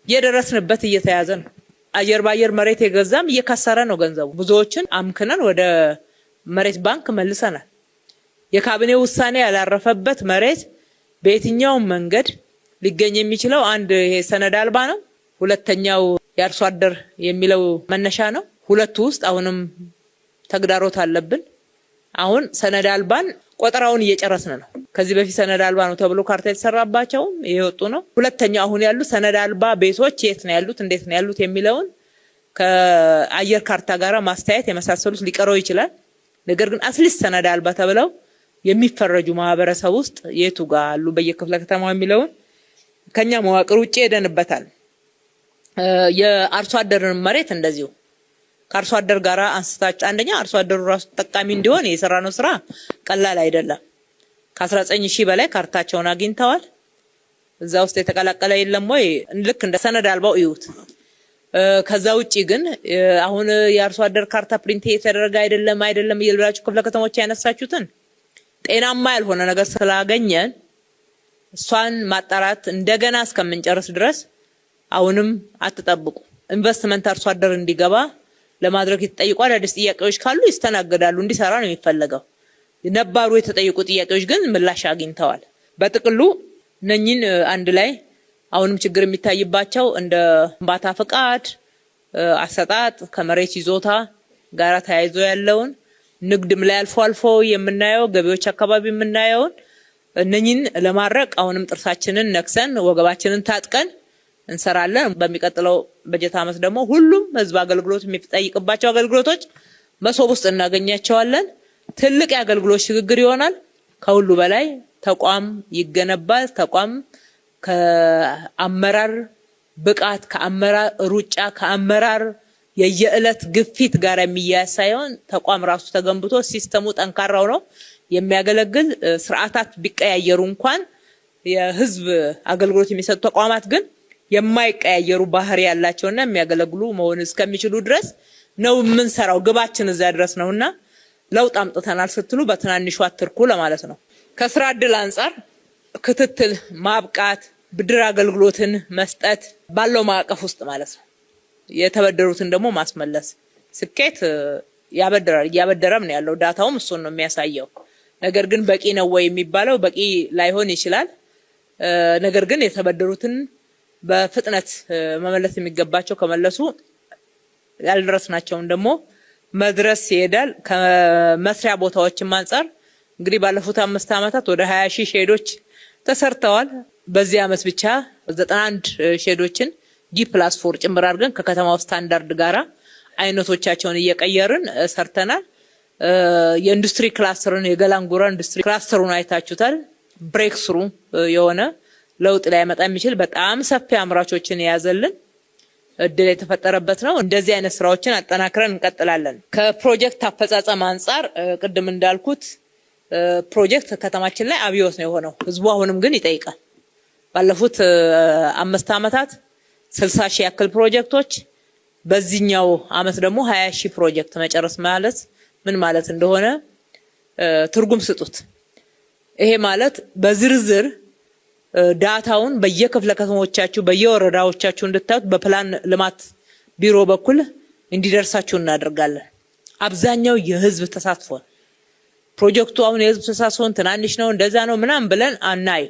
የደረስንበት እየተያዘ ነው። አየር ባየር መሬት የገዛም እየከሰረ ነው ገንዘቡ። ብዙዎችን አምክነን ወደ መሬት ባንክ መልሰናል። የካቢኔ ውሳኔ ያላረፈበት መሬት በየትኛው መንገድ ሊገኝ የሚችለው አንድ ይሄ ሰነድ አልባ ነው። ሁለተኛው የአርሶ አደር የሚለው መነሻ ነው። ሁለቱ ውስጥ አሁንም ተግዳሮት አለብን። አሁን ሰነድ አልባን ቆጠራውን እየጨረስን ነው። ከዚህ በፊት ሰነድ አልባ ነው ተብሎ ካርታ የተሰራባቸው እየወጡ ነው። ሁለተኛው አሁን ያሉ ሰነድ አልባ ቤቶች የት ነው ያሉት እንዴት ነው ያሉት የሚለውን ከአየር ካርታ ጋራ ማስተያየት የመሳሰሉት ሊቀረው ይችላል። ነገር ግን አትሊስት ሰነድ አልባ ተብለው የሚፈረጁ ማህበረሰብ ውስጥ የቱ ጋር አሉ በየክፍለ ከተማው የሚለውን ከኛ መዋቅር ውጪ ሄደንበታል። የአርሶ አደርን መሬት እንደዚሁ ከአርሶ አደር ጋር አንስታችሁ አንደኛ አርሶ አደሩ ራሱ ተጠቃሚ እንዲሆን የሰራነው ስራ ቀላል አይደለም። ከ19000 በላይ ካርታቸውን አግኝተዋል። እዛ ውስጥ የተቀላቀለ የለም ወይ ልክ እንደ ሰነድ አልባው ይዩት። ከዛ ውጪ ግን አሁን የአርሶ አደር ካርታ ፕሪንት የተደረገ አይደለም እየልብላችሁ ክፍለ ከተሞች ያነሳችሁትን ጤናማ ያልሆነ ነገር ስላገኘን እሷን ማጣራት እንደገና እስከምንጨርስ ድረስ አሁንም አትጠብቁ። ኢንቨስትመንት አርሶ አደር እንዲገባ ለማድረግ የተጠየቁ አዳዲስ ጥያቄዎች ካሉ ይስተናገዳሉ፣ እንዲሰራ ነው የሚፈለገው። ነባሩ የተጠየቁ ጥያቄዎች ግን ምላሽ አግኝተዋል። በጥቅሉ እነኚህን አንድ ላይ አሁንም ችግር የሚታይባቸው እንደ ግንባታ ፍቃድ አሰጣጥ ከመሬት ይዞታ ጋር ተያይዞ ያለውን ንግድም ላይ አልፎ የምናየው ገቢዎች አካባቢ የምናየውን እነኚህን ለማረቅ አሁንም ጥርሳችንን ነክሰን ወገባችንን ታጥቀን እንሰራለን። በሚቀጥለው በጀት ዓመት ደግሞ ሁሉም ህዝብ አገልግሎት የሚጠይቅባቸው አገልግሎቶች መሶብ ውስጥ እናገኛቸዋለን። ትልቅ የአገልግሎት ሽግግር ይሆናል። ከሁሉ በላይ ተቋም ይገነባል። ተቋም ከአመራር ብቃት፣ ከአመራር ሩጫ፣ ከአመራር የየዕለት ግፊት ጋር የሚያያዝ ሳይሆን ተቋም ራሱ ተገንብቶ ሲስተሙ ጠንካራው ነው የሚያገለግል። ስርዓታት ቢቀያየሩ እንኳን የህዝብ አገልግሎት የሚሰጡ ተቋማት ግን የማይቀያየሩ ባህሪ ያላቸውና የሚያገለግሉ መሆን እስከሚችሉ ድረስ ነው የምንሰራው። ግባችን እዛ ድረስ ነውና ለውጥ አምጥተናል ስትሉ በትናንሹ አትርኩ ለማለት ነው። ከስራ ዕድል አንፃር ክትትል፣ ማብቃት፣ ብድር አገልግሎትን መስጠት ባለው ማዕቀፍ ውስጥ ማለት ነው። የተበደሩትን ደግሞ ማስመለስ ስኬት ያበደራል፣ እያበደረም ነው ያለው። ዳታውም እሱን ነው የሚያሳየው። ነገር ግን በቂ ነው ወይ የሚባለው በቂ ላይሆን ይችላል። ነገር ግን የተበደሩትን በፍጥነት መመለስ የሚገባቸው ከመለሱ ያልደረስናቸውን ደግሞ መድረስ ይሄዳል። ከመስሪያ ቦታዎችም አንፃር እንግዲህ ባለፉት 5 ዓመታት ወደ 20000 ሼዶች ተሰርተዋል። በዚህ ዓመት ብቻ 91 ሼዶችን G+4 ጭምር አድርገን ከከተማው ስታንዳርድ ጋራ አይነቶቻቸውን እየቀየርን ሰርተናል። የኢንዱስትሪ ክላስተርን የገላንጉራ ኢንዱስትሪ ክላስተሩን አይታችሁታል። ብሬክ ስሩ የሆነ ለውጥ ላይ ያመጣ የሚችል በጣም ሰፊ አምራቾችን የያዘልን እድል የተፈጠረበት ነው። እንደዚህ አይነት ስራዎችን አጠናክረን እንቀጥላለን። ከፕሮጀክት አፈጻጸም አንፃር ቅድም እንዳልኩት ፕሮጀክት ከተማችን ላይ አብዮት ነው የሆነው። ህዝቡ አሁንም ግን ይጠይቃል። ባለፉት 5 ዓመታት 60,000 ያክል ፕሮጀክቶች፣ በዚህኛው አመት ደግሞ 20,000 ፕሮጀክት መጨረስ ማለት ምን ማለት እንደሆነ ትርጉም ስጡት። ይሄ ማለት በዝርዝር ዳታውን በየክፍለ ከተሞቻችሁ በየወረዳዎቻችሁ እንድታዩት በፕላን ልማት ቢሮ በኩል እንዲደርሳችሁ እናደርጋለን። አብዛኛው የህዝብ ተሳትፎ ፕሮጀክቱ አሁን የህዝብ ተሳትፎን ትናንሽ ነው እንደዛ ነው ምናምን ብለን አናይ።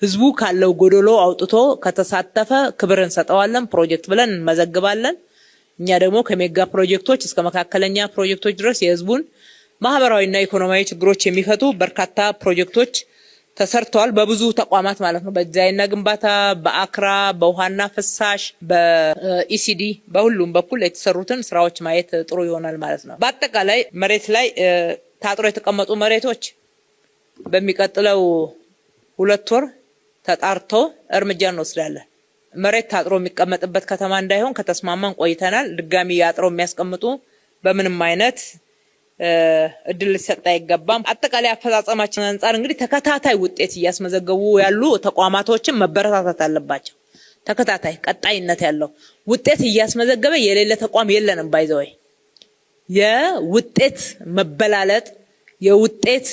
ህዝቡ ካለው ጎዶሎ አውጥቶ ከተሳተፈ ክብር እንሰጠዋለን፣ ፕሮጀክት ብለን እንመዘግባለን። እኛ ደግሞ ከሜጋ ፕሮጀክቶች እስከ መካከለኛ ፕሮጀክቶች ድረስ የህዝቡን ማህበራዊና ኢኮኖሚያዊ ችግሮች የሚፈቱ በርካታ ፕሮጀክቶች ተሰርተዋል። በብዙ ተቋማት ማለት ነው። በዲዛይንና ግንባታ፣ በአክራ፣ በውሃና ፍሳሽ፣ በኢሲዲ በሁሉም በኩል የተሰሩትን ስራዎች ማየት ጥሩ ይሆናል ማለት ነው። በአጠቃላይ መሬት ላይ ታጥሮ የተቀመጡ መሬቶች በሚቀጥለው 2 ወር ተጣርቶ እርምጃ እንወስዳለን። መሬት ታጥሮ የሚቀመጥበት ከተማ እንዳይሆን ከተስማማን ቆይተናል። ድጋሚ ያጥረው የሚያስቀምጡ በምንም አይነት እድል ሊሰጥ አይገባም። አጠቃላይ አፈጻጸማችን አንፃር እንግዲህ ተከታታይ ውጤት እያስመዘገቡ ያሉ ተቋማቶችን መበረታታት አለባቸው። ተከታታይ ቀጣይነት ያለው ውጤት እያስመዘገበ የሌለ ተቋም የለንም። ባይዘው የውጤት መበላለጥ የውጤት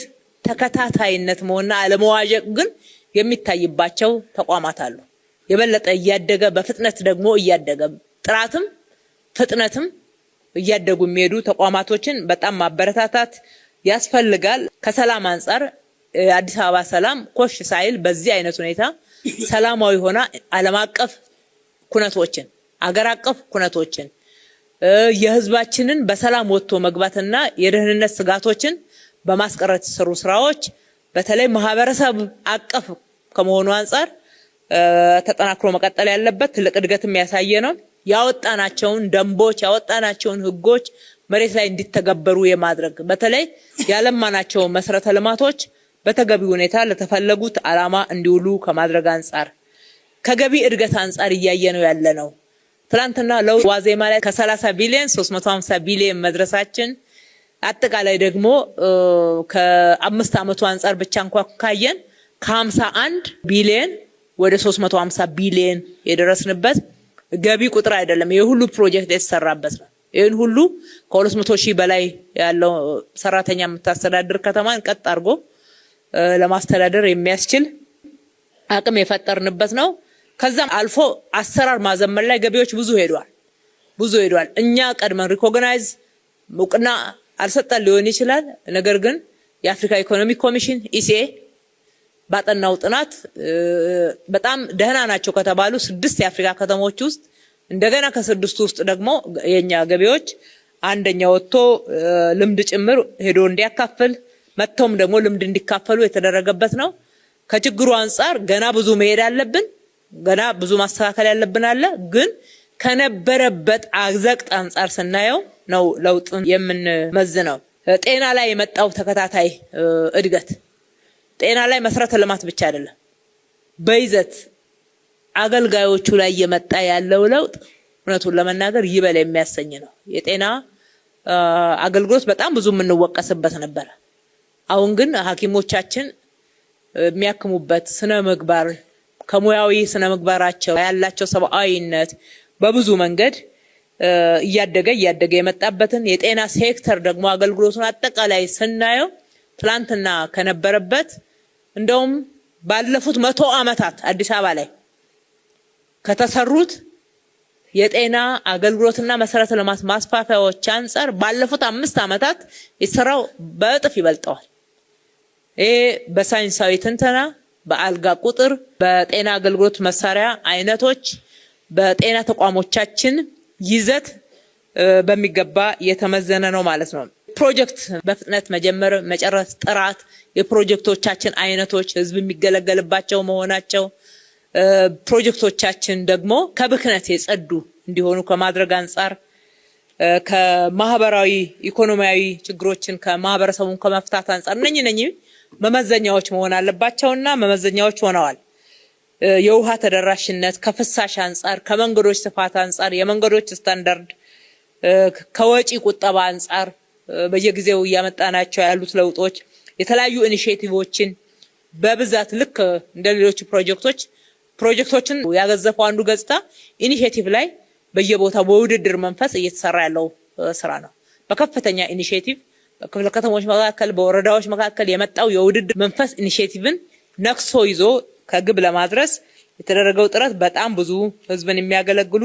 ተከታታይነት መሆንና አለመዋዠቅ ግን የሚታይባቸው ተቋማት አሉ። የበለጠ እያደገ በፍጥነት ደግሞ እያደገ ጥራትም ፍጥነትም እያደጉ የሚሄዱ ተቋማቶችን በጣም ማበረታታት ያስፈልጋል። ከሰላም አንፃር አዲስ አበባ ሰላም ኮሽ ሳይል በዚህ አይነት ሁኔታ ሰላማዊ ሆና ዓለም አቀፍ ኩነቶችን አገር አቀፍ ኩነቶችን የህዝባችንን በሰላም ወጥቶ መግባትና የደህንነት ስጋቶችን በማስቀረት የተሰሩ ስራዎች በተለይ ማህበረሰብ አቀፍ ከመሆኑ አንፃር ተጠናክሮ መቀጠል ያለበት ትልቅ እድገትም ያሳየ ነው። ያወጣናቸውን ደንቦች ያወጣናቸውን ህጎች መሬት ላይ እንዲተገበሩ የማድረግ በተለይ ያለማናቸው መሰረተ ልማቶች በተገቢ ሁኔታ ለተፈለጉት ዓላማ እንዲውሉ ከማድረግ አንፃር ከገቢ እድገት አንፃር እያየነው ያለነው ትላንትና ለውጥ ዋዜማ ላይ ከ30 ቢሊዮን 350 ቢሊዮን መድረሳችን አጠቃላይ ደግሞ ከ5 ዓመቱ አንፃር ብቻ እንኳን ካየን ከ51 ቢሊዮን ወደ 350 ቢሊዮን የደረስንበት ገቢ ቁጥር አይደለም። ይሄ ሁሉ ፕሮጀክት የተሰራበት ነው። ይሄን ሁሉ ከ200,000 በላይ ያለው ሰራተኛ የምታስተዳድር ከተማን ቀጥ አድርጎ ለማስተዳደር የሚያስችል አቅም የፈጠርንበት ነው። ከዛም አልፎ አሰራር ማዘመን ላይ ገቢዎች ብዙ ሄዷል። እኛ ቀድመን ሪኮግናይዝ እውቅና አልሰጠን ሊሆን ይችላል። ነገር ግን የአፍሪካ ኢኮኖሚ ኮሚሽን ኢሲኤ ባጠናው ጥናት በጣም ደህና ናቸው ከተባሉ 6 የአፍሪካ ከተሞች ውስጥ እንደገና ከ6 ውስጥ ደግሞ የኛ ገቢዎች አንደኛ ወጥቶ ልምድ ጭምር ሄዶ እንዲያካፍል መጥተውም ደግሞ ልምድ እንዲካፈሉ የተደረገበት ነው። ከችግሩ አንፃር ገና ብዙ መሄድ አለብን። ገና ብዙ ማስተካከል ያለብን አለ። ግን ከነበረበት አዘቅት አንፃር ስናየው ነው ለውጥን የምንመዝነው። ጤና ላይ የመጣው ተከታታይ እድገት ጤና ላይ መሰረተ ልማት ብቻ አይደለም፣ በይዘት አገልጋዮቹ ላይ የመጣ ያለው ለውጥ እውነቱን ለመናገር ይበል የሚያሰኝ ነው። የጤና አገልግሎት በጣም ብዙ የምንወቀስበት ነበር። አሁን ግን ሐኪሞቻችን የሚያክሙበት ስነ ምግባር ከሙያዊ ስነ ምግባራቸው ያላቸው ሰብአዊነት በብዙ መንገድ እያደገ የመጣበትን የጤና ሴክተር ደግሞ አገልግሎቱን አጠቃላይ ስናየው ትላንትና ከነበረበት እንደውም ባለፉት 100 ዓመታት አዲስ አበባ ላይ ከተሰሩት የጤና አገልግሎትና መሰረተ ልማት ማስፋፊያዎች አንፃር ባለፉት 5 ዓመታት የተሰራው በእጥፍ ይበልጠዋል። ይሄ በሳይንሳዊ ትንተና፣ በአልጋ ቁጥር፣ በጤና አገልግሎት መሳሪያ አይነቶች፣ በጤና ተቋሞቻችን ይዘት በሚገባ የተመዘነ ነው ማለት ነው። ፕሮጀክት በፍጥነት መጀመር፣ መጨረስ፣ ጥራት፣ የፕሮጀክቶቻችን አይነቶች ህዝብ የሚገለገልባቸው መሆናቸው፣ ፕሮጀክቶቻችን ደግሞ ከብክነት የጸዱ እንዲሆኑ ከማድረግ አንፃር ከማህበራዊ ኢኮኖሚያዊ ችግሮችን ከማህበረሰቡን ከመፍታት አንፃር እነኚህ መመዘኛዎች መሆን አለባቸውና መመዘኛዎች ሆነዋል። የውሃ ተደራሽነት ከፍሳሽ አንፃር፣ ከመንገዶች ስፋት አንፃር፣ የመንገዶች ስታንዳርድ፣ ከወጪ ቁጠባ አንፃር በየጊዜው እያመጣናቸው ያሉት ለውጦች የተለያዩ ኢኒሼቲቮችን በብዛት ልክ እንደሌሎች ፕሮጀክቶችን ያገዘፈው አንዱ ገጽታ ኢኒሼቲቭ ላይ በየቦታው በውድድር መንፈስ እየተሰራ ያለው ስራ ነው። በከፍተኛ ኢኒሼቲቭ በክፍለ ከተሞች መካከል በወረዳዎች መካከል የመጣው የውድድር መንፈስ ኢኒሼቲቭን ነክሶ ይዞ ከግብ ለማድረስ የተደረገው ጥረት በጣም ብዙ ህዝብን የሚያገለግሉ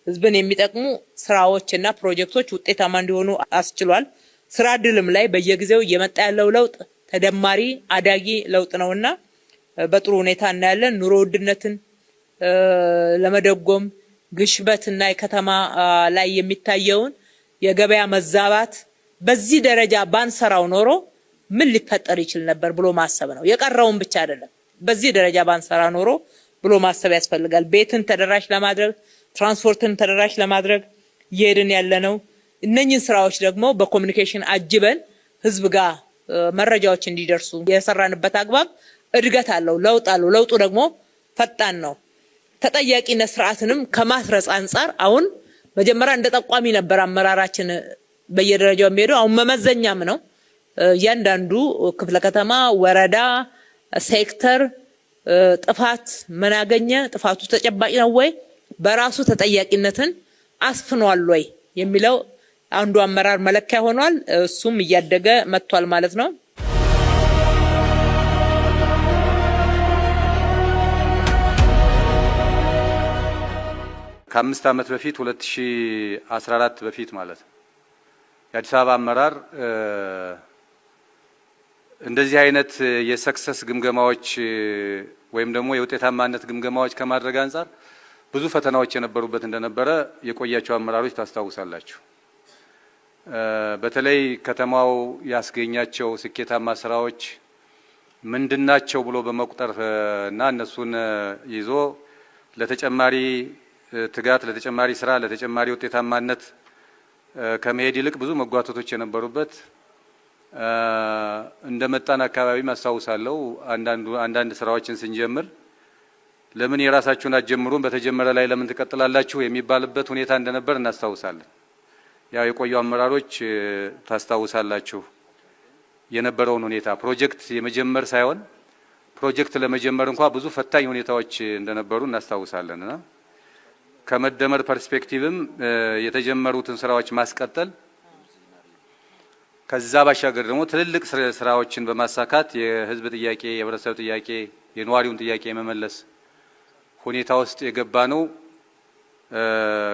ህዝብን የሚጠቅሙ ስራዎችና ፕሮጀክቶች ውጤታማ እንዲሆኑ አስችሏል። ስራ ዕድልም ላይ በየጊዜው እየመጣ ያለው ለውጥ ተደማሪ አዳጊ ለውጥ ነውና በጥሩ ሁኔታ እናያለን። ኑሮ ውድነትን ለመደጎም ግሽበትና የከተማ ላይ የሚታየውን የገበያ መዛባት በዚህ ደረጃ ባንሰራው ኖሮ ምን ሊፈጠር ይችል ነበር ብሎ ማሰብ ነው። የቀረውን ብቻ አይደለም፣ በዚህ ደረጃ ባንሰራ ኖሮ ብሎ ማሰብ ያስፈልጋል። ቤትን ተደራሽ ለማድረግ ትራንስፖርትን ተደራሽ ለማድረግ እየሄድን ያለነው እነኚህን ስራዎች ደግሞ በኮሙኒኬሽን አጅበን ህዝብ ጋር መረጃዎች እንዲደርሱ የሰራንበት አግባብ እድገት አለው፣ ለውጥ አለው። ለውጡ ደግሞ ፈጣን ነው። ተጠያቂነት ስርዓትንም ከማስረጽ አንፃር አሁን መጀመሪያ እንደ ጠቋሚ ነበር አመራራችን በየደረጃው የሚሄደው፣ አሁን መመዘኛም ነው። እያንዳንዱ ክፍለ ከተማ፣ ወረዳ፣ ሴክተር ጥፋት ምን አገኘ፣ ጥፋቱ ተጨባጭ ነው ወይ፣ በራሱ ተጠያቂነትን አስፍኗል ወይ የሚለው አንዱ አመራር መለኪያ ሆኗል። እሱም እያደገ መጥቷል ማለት ነው። ከ5 ዓመት በፊት 2014 በፊት ማለት ነው የአዲስ አበባ አመራር እንደዚህ አይነት የሰክሰስ ግምገማዎች ወይም ደግሞ የውጤታማነት ግምገማዎች ከማድረግ አንፃር ብዙ ፈተናዎች የነበሩበት እንደነበረ የቆያቸው አመራሮች ታስታውሳላችሁ። በተለይ ከተማው ያስገኛቸው ስኬታማ ስራዎች ምንድናቸው ብሎ በመቁጠር እና እነሱን ይዞ ለተጨማሪ ትጋት፣ ለተጨማሪ ስራ፣ ለተጨማሪ ውጤታማነት ከመሄድ ይልቅ ብዙ መጓተቶች የነበሩበት እንደመጣን አካባቢ ማስታውሳለሁ። አንዳንድ ስራዎችን ስንጀምር ለምን የራሳችሁን አትጀምሩም በተጀመረ ላይ ለምን ትቀጥላላችሁ የሚባልበት ሁኔታ እንደነበር እናስታውሳለን። ያው የቆዩ አመራሮች ታስታውሳላችሁ የነበረውን ሁኔታ ፕሮጀክት የመጀመር ሳይሆን ፕሮጀክት ለመጀመር እንኳን ብዙ ፈታኝ ሁኔታዎች እንደነበሩ እናስታውሳለንና ከመደመር ፐርስፔክቲቭም የተጀመሩትን ስራዎች ማስቀጠል ከዛ ባሻገር ደግሞ ትልልቅ ስራዎችን በማሳካት የህዝብ ጥያቄ የህብረተሰብ ጥያቄ የነዋሪውን ጥያቄ የመመለስ ሁኔታ ውስጥ የገባ ነው።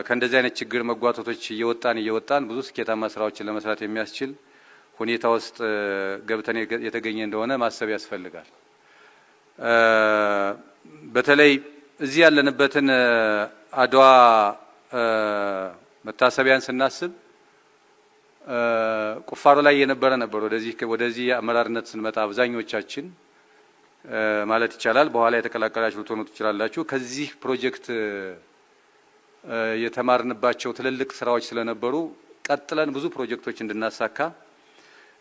ከእንደዚህ አይነት ችግር መጓተቶች እየወጣን ብዙ ስኬታማ ስራዎችን ለመስራት የሚያስችል ሁኔታ ውስጥ ገብተን የተገኘ እንደሆነ ማሰብ ያስፈልጋል። በተለይ እዚህ ያለንበትን አድዋ መታሰቢያን ስናስብ ቁፋሮ ላይ የነበረ ነበር። ወደዚህ አመራርነት ስንመጣ አብዛኞቻችን ማለት ይቻላል በኋላ የተቀላቀላችሁ ልትሆኑ ትችላላችሁ። ከዚህ ፕሮጀክት የተማርንባቸው ትልልቅ ስራዎች ስለነበሩ ቀጥለን ብዙ ፕሮጀክቶች እንድናሳካ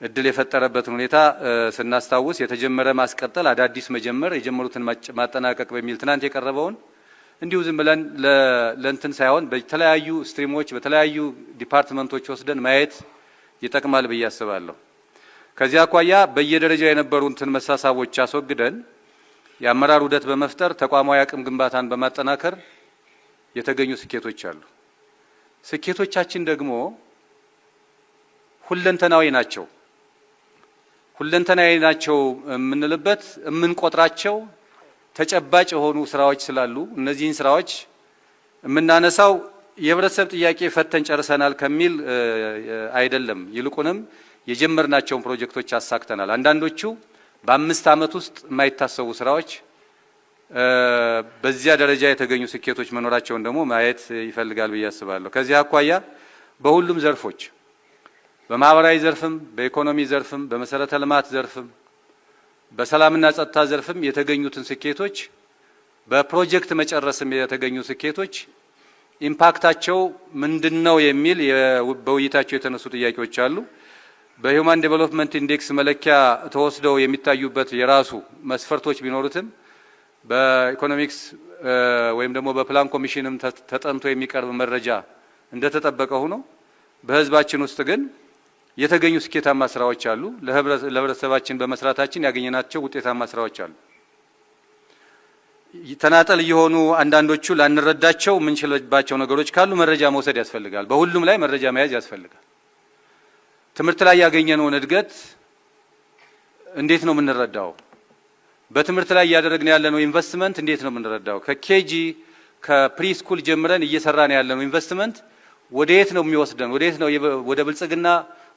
እድል የፈጠረበትን ሁኔታ ስናስታውስ የተጀመረ ማስቀጠል፣ አዳዲስ መጀመር፣ የጀመሩትን ማጠናቀቅ በሚል ትናንት የቀረበውን እንዲሁ ዝም ብለን ለእንትን ሳይሆን በተለያዩ ስትሪሞች በተለያዩ ዲፓርትመንቶች ወስደን ማየት ይጠቅማል ብዬ አስባለሁ። ከዚያ አኳያ በየደረጃው የነበሩትን መሳሳቦች አስወግደን የአመራር ውህደት በመፍጠር ተቋማዊ አቅም ግንባታን በማጠናከር የተገኙ ስኬቶች አሉ። ስኬቶቻችን ደግሞ ሁለንተናዊ ናቸው። ሁለንተናዊ ናቸው የምንልበት የምንቆጥራቸው ተጨባጭ የሆኑ ስራዎች ስላሉ እነዚህን ስራዎች የምናነሳው የህብረተሰብ ጥያቄ ፈተን ጨርሰናል ከሚል አይደለም። ይልቁንም የጀመርናቸውን ፕሮጀክቶች አሳክተናል። አንዳንዶቹ በ5 ዓመት ውስጥ የማይታሰቡ ስራዎች በዚያ ደረጃ የተገኙ ስኬቶች መኖራቸውን ደግሞ ማየት ይፈልጋል ብዬ አስባለሁ። ከዚህ አኳያ በሁሉም ዘርፎች በማህበራዊ ዘርፍም በኢኮኖሚ ዘርፍም በመሰረተ ልማት ዘርፍም በሰላምና ጸጥታ ዘርፍም የተገኙትን ስኬቶች በፕሮጀክት መጨረስም የተገኙ ስኬቶች ኢምፓክታቸው ምንድነው የሚል በውይይታቸው የተነሱ ጥያቄዎች አሉ። በሂውማን ዴቨሎፕመንት ኢንዴክስ መለኪያ ተወስደው የሚታዩበት የራሱ መስፈርቶች ቢኖሩትም በኢኮኖሚክስ ወይም ደግሞ በፕላን ኮሚሽንም ተጠንቶ የሚቀርብ መረጃ እንደተጠበቀ ሆኖ በህዝባችን ውስጥ ግን የተገኙ ስኬታማ ስራዎች አሉ። ለህብረተሰባችን በመስራታችን ያገኘናቸው ውጤታማ ስራዎች አሉ። ተናጠል የሆኑ አንዳንዶቹ ላንረዳቸው የምንችልባቸው ነገሮች ካሉ መረጃ መውሰድ ያስፈልጋል። በሁሉም ላይ መረጃ መያዝ ያስፈልጋል። ትምህርት ላይ ያገኘነውን እድገት እንዴት ነው የምንረዳው? በትምህርት ላይ እያደረግን ያለነው ኢንቨስትመንት እንዴት ነው የምንረዳው? ከኬጂ ከፕሪስኩል ጀምረን እየሰራን ያለነው ኢንቨስትመንት ወዴት ነው የሚወስደን? ወዴት ነው ወደ ብልጽግና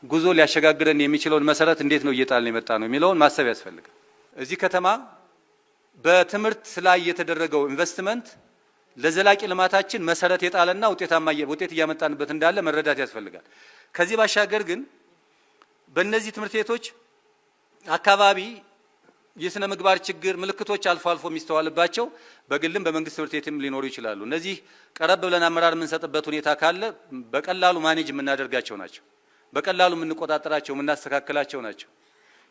ጉዞ ሊያሸጋግረን የሚችለውን መሰረት እንዴት ነው እየጣልን የመጣ ነው የሚለውን ማሰብ ያስፈልጋል። እዚህ ከተማ በትምህርት ላይ የተደረገው ኢንቨስትመንት ለዘላቂ ልማታችን መሰረት የጣለና ውጤት እያመጣንበት እንዳለ መረዳት ያስፈልጋል። ከዚህ ባሻገር ግን በእነዚህ ትምህርት ቤቶች አካባቢ የስነ ምግባር ችግር ምልክቶች አልፎ አልፎ የሚስተዋልባቸው በግልም በመንግስት ትምህርት ቤትም ሊኖሩ ይችላሉ። እነዚህ ቀረብ ብለን አመራር የምንሰጥበት ሁኔታ ካለ በቀላሉ ማኔጅ የምናደርጋቸው ናቸው። በቀላሉ የምንቆጣጠራቸው የምናስተካክላቸው ናቸው።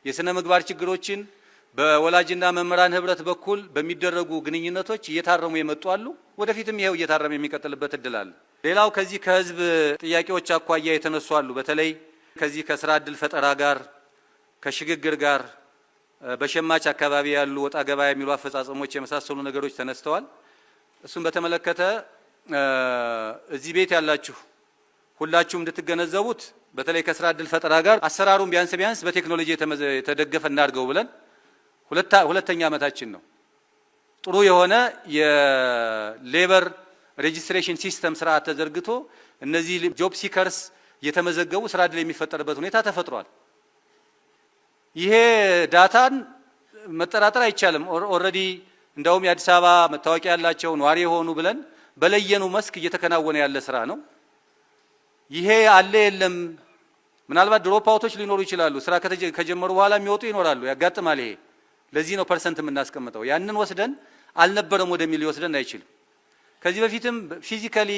የስነ ምግባር ችግሮችን በወላጅና መምህራን ህብረት በኩል በሚደረጉ ግንኙነቶች እየታረሙ የመጡ አሉ። ወደፊትም ይሄው እየታረመ የሚቀጥልበት እድል አለ። ሌላው ከዚህ ከህዝብ ጥያቄዎች አኳያ የተነሱ አሉ። በተለይ ከዚህ ከስራ እድል ፈጠራ ጋር ከሽግግር ጋር በሸማች አካባቢ ያሉ ወጣ ገባ የሚሉ አፈጻጸሞች የመሳሰሉ ነገሮች ተነስተዋል። እሱን በተመለከተ እዚህ ቤት ያላችሁ ሁላችሁም እንድትገነዘቡት በተለይ ከስራ እድል ፈጠራ ጋር አሰራሩን ቢያንስ በቴክኖሎጂ የተደገፈ እናድርገው ብለን ሁለተኛ ዓመታችን ነው። ጥሩ የሆነ የሌበር ሬጂስትሬሽን ሲስተም ስርዓት ተዘርግቶ እነዚህ ጆብ ሲከርስ የተመዘገቡ ስራ እድል የሚፈጠርበት ሁኔታ ተፈጥሯል። ይሄ ዳታን መጠራጠር አይቻልም። ኦልሬዲ እንደውም የአዲስ አበባ መታወቂያ ያላቸው ነዋሪ የሆኑ ብለን በለየኑ መስክ እየተከናወነ ያለ ስራ ነው። ይሄ አለ የለም ምናልባት ድሮፕ አውቶች ሊኖሩ ይችላሉ። ስራ ከጀመሩ በኋላ የሚወጡ ይኖራሉ፣ ያጋጥማል። ይሄ ለዚህ ነው ፐርሰንት የምናስቀምጠው። ያንን ወስደን አልነበረም ወደሚል ሊወስደን አይችልም። ከዚህ በፊትም ፊዚካሊ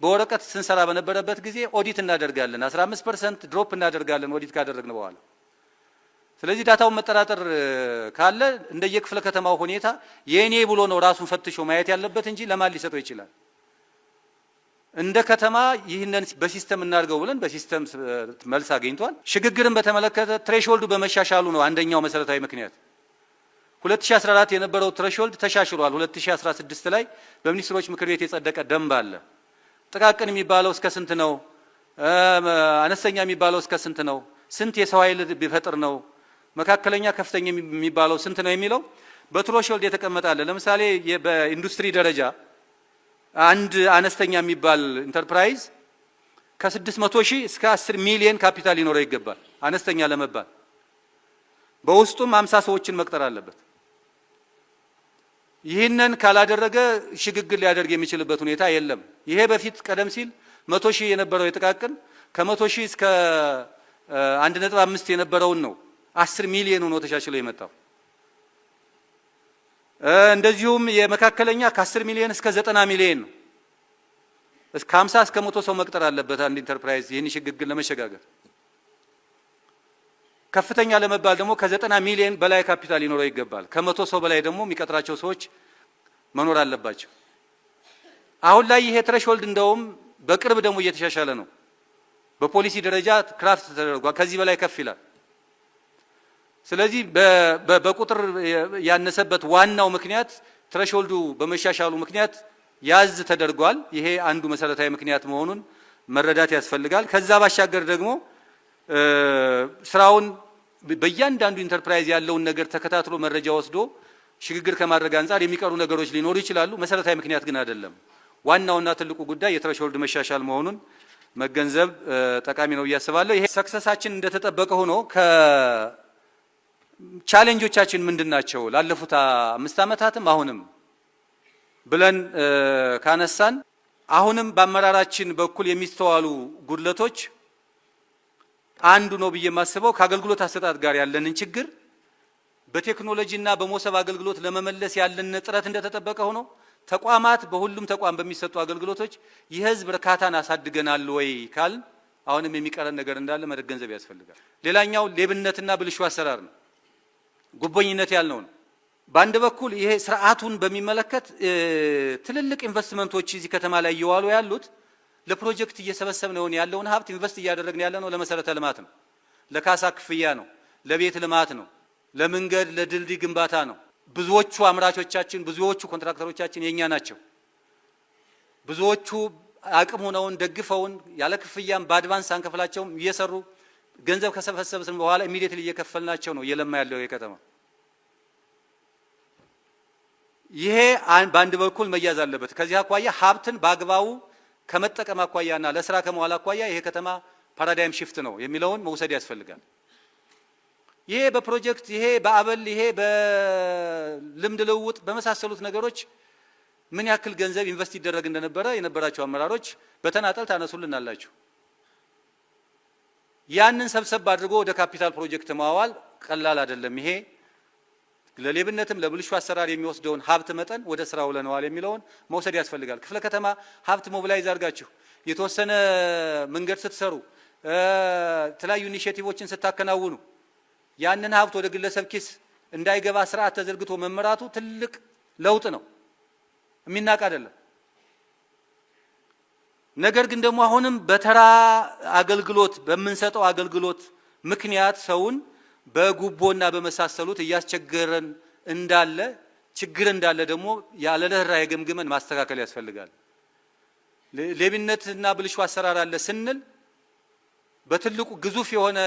በወረቀት ስንሰራ በነበረበት ጊዜ ኦዲት እናደርጋለን 15% ድሮፕ እናደርጋለን ኦዲት ካደረግን በኋላ። ስለዚህ ዳታውን መጠራጠር ካለ እንደየክፍለ ከተማው ሁኔታ የኔ ብሎ ነው ራሱን ፈትሾ ማየት ያለበት እንጂ ለማን ሊሰጠው ይችላል? እንደ ከተማ ይህንን በሲስተም እናድርገው ብለን በሲስተም መልስ አግኝቷል። ሽግግርን በተመለከተ ትሬሾልዱ በመሻሻሉ ነው አንደኛው መሰረታዊ ምክንያት። 2014 የነበረው ትሬሾልድ ተሻሽሏል። 2016 ላይ በሚኒስትሮች ምክር ቤት የጸደቀ ደንብ አለ። ጥቃቅን የሚባለው እስከ ስንት ነው? አነስተኛ የሚባለው እስከ ስንት ነው? ስንት የሰው ኃይል ቢፈጥር ነው? መካከለኛ ከፍተኛ የሚባለው ስንት ነው የሚለው በትሬሾልድ የተቀመጠ አለ። ለምሳሌ በኢንዱስትሪ ደረጃ አንድ አነስተኛ የሚባል ኢንተርፕራይዝ ከ600 ሺህ እስከ 10 ሚሊዮን ካፒታል ሊኖረው ይገባል አነስተኛ ለመባል። በውስጡም 50 ሰዎችን መቅጠር አለበት። ይህንን ካላደረገ ሽግግር ሊያደርግ የሚችልበት ሁኔታ የለም። ይሄ በፊት ቀደም ሲል 100 ሺህ የነበረው የጥቃቅን ከ100 ሺህ እስከ 1.5 የነበረውን ነው 10 ሚሊዮን ሆኖ ተሻሽሎ የመጣው። እንደዚሁም የመካከለኛ ከ10 ሚሊዮን እስከ 90 ሚሊዮን ነው። እስከ 50 እስከ 100 ሰው መቅጠር አለበት አንድ ኢንተርፕራይዝ ይህን ሽግግር ለመሸጋገር። ከፍተኛ ለመባል ደግሞ ከ90 ሚሊዮን በላይ ካፒታል ሊኖረው ይገባል። ከ100 ሰው በላይ ደግሞ የሚቀጥራቸው ሰዎች መኖር አለባቸው። አሁን ላይ ይሄ ትሬሾልድ እንደውም በቅርብ ደግሞ እየተሻሻለ ነው። በፖሊሲ ደረጃ ክራፍት ተደርጓል። ከዚህ በላይ ከፍ ይላል። ስለዚህ በቁጥር ያነሰበት ዋናው ምክንያት ትሬሾልዱ በመሻሻሉ ምክንያት ያዝ ተደርጓል። ይሄ አንዱ መሰረታዊ ምክንያት መሆኑን መረዳት ያስፈልጋል። ከዛ ባሻገር ደግሞ ስራውን በእያንዳንዱ ኢንተርፕራይዝ ያለውን ነገር ተከታትሎ መረጃ ወስዶ ሽግግር ከማድረግ አንጻር የሚቀሩ ነገሮች ሊኖሩ ይችላሉ። መሰረታዊ ምክንያት ግን አይደለም። ዋናውና ትልቁ ጉዳይ የትሬሾልድ መሻሻል መሆኑን መገንዘብ ጠቃሚ ነው ብዬ አስባለሁ። ይሄ ሰክሰሳችን እንደተጠበቀ ሆኖ ቻሌንጆቻችን ምንድናቸው ላለፉት 5 ዓመታትም አሁንም ብለን ካነሳን አሁንም በአመራራችን በኩል የሚስተዋሉ ጉድለቶች አንዱ ነው ብዬ የማስበው ከአገልግሎት አሰጣጥ ጋር ያለንን ችግር በቴክኖሎጂና በሞሰብ አገልግሎት ለመመለስ ያለን ጥረት እንደተጠበቀ ሆኖ ተቋማት በሁሉም ተቋም በሚሰጡ አገልግሎቶች የህዝብ እርካታን አሳድገናል ወይ ካል አሁንም የሚቀረን ነገር እንዳለ መገንዘብ ያስፈልጋል። ሌላኛው ሌብነትና ብልሹ አሰራር ነው። ጉቦኝነት ያልነው ነው። በአንድ በኩል ይሄ ስርዓቱን በሚመለከት ትልልቅ ኢንቨስትመንቶች እዚህ ከተማ ላይ እየዋሉ ያሉት ለፕሮጀክት እየሰበሰብነው ያለውን ሀብት ኢንቨስት እያደረግን ያለነው ለመሰረተ ልማት ነው፣ ለካሳ ክፍያ ነው፣ ለቤት ልማት ነው፣ ለመንገድ ለድልድይ ግንባታ ነው። ብዙዎቹ አምራቾቻችን ብዙዎቹ ኮንትራክተሮቻችን የኛ ናቸው። ብዙዎቹ አቅም ሆነውን ደግፈውን ያለ ክፍያም በአድቫንስ አንከፍላቸውም እየሰሩ ገንዘብ ከሰበሰብን በኋላ ኢሚዲየትሊ እየከፈልናቸው ነው እየለማ ያለው የከተማ። ይሄ በአንድ በኩል መያዝ አለበት። ከዚህ አኳያ ሀብትን በአግባቡ ከመጠቀም አኳያና ለስራ ከመዋል አኳያ ይሄ ከተማ ፓራዳይም ሽፍት ነው የሚለውን መውሰድ ያስፈልጋል። ይሄ በፕሮጀክት ይሄ በአበል ይሄ በልምድ ልውውጥ በመሳሰሉት ነገሮች ምን ያክል ገንዘብ ኢንቨስት ይደረግ እንደነበረ የነበራቸው አመራሮች በተናጠል ታነሱልናላችሁ። ያንን ሰብሰብ አድርጎ ወደ ካፒታል ፕሮጀክት ማዋል ቀላል አይደለም። ይሄ ለሌብነትም ለብልሹ አሰራር የሚወስደውን ሀብት መጠን ወደ ስራው ለነዋል የሚለውን መውሰድ ያስፈልጋል። ክፍለ ከተማ ሀብት ሞቢላይዝ አድርጋችሁ የተወሰነ መንገድ ስትሰሩ የተለያዩ ኢኒሼቲቮችን ስታከናውኑ ያንን ሀብት ወደ ግለሰብ ኪስ እንዳይገባ ስርዓት ተዘርግቶ መመራቱ ትልቅ ለውጥ ነው፣ የሚናቅ አይደለም። ነገር ግን ደግሞ አሁንም በተራ አገልግሎት በምንሰጠው አገልግሎት ምክንያት ሰውን በጉቦና በመሳሰሉት እያስቸገረን እንዳለ ችግር እንዳለ ደግሞ ያለ ርህራሄ ገምግመን ማስተካከል ያስፈልጋል። ሌብነትና ብልሹ አሰራር አለ ስንል በትልቁ ግዙፍ የሆነ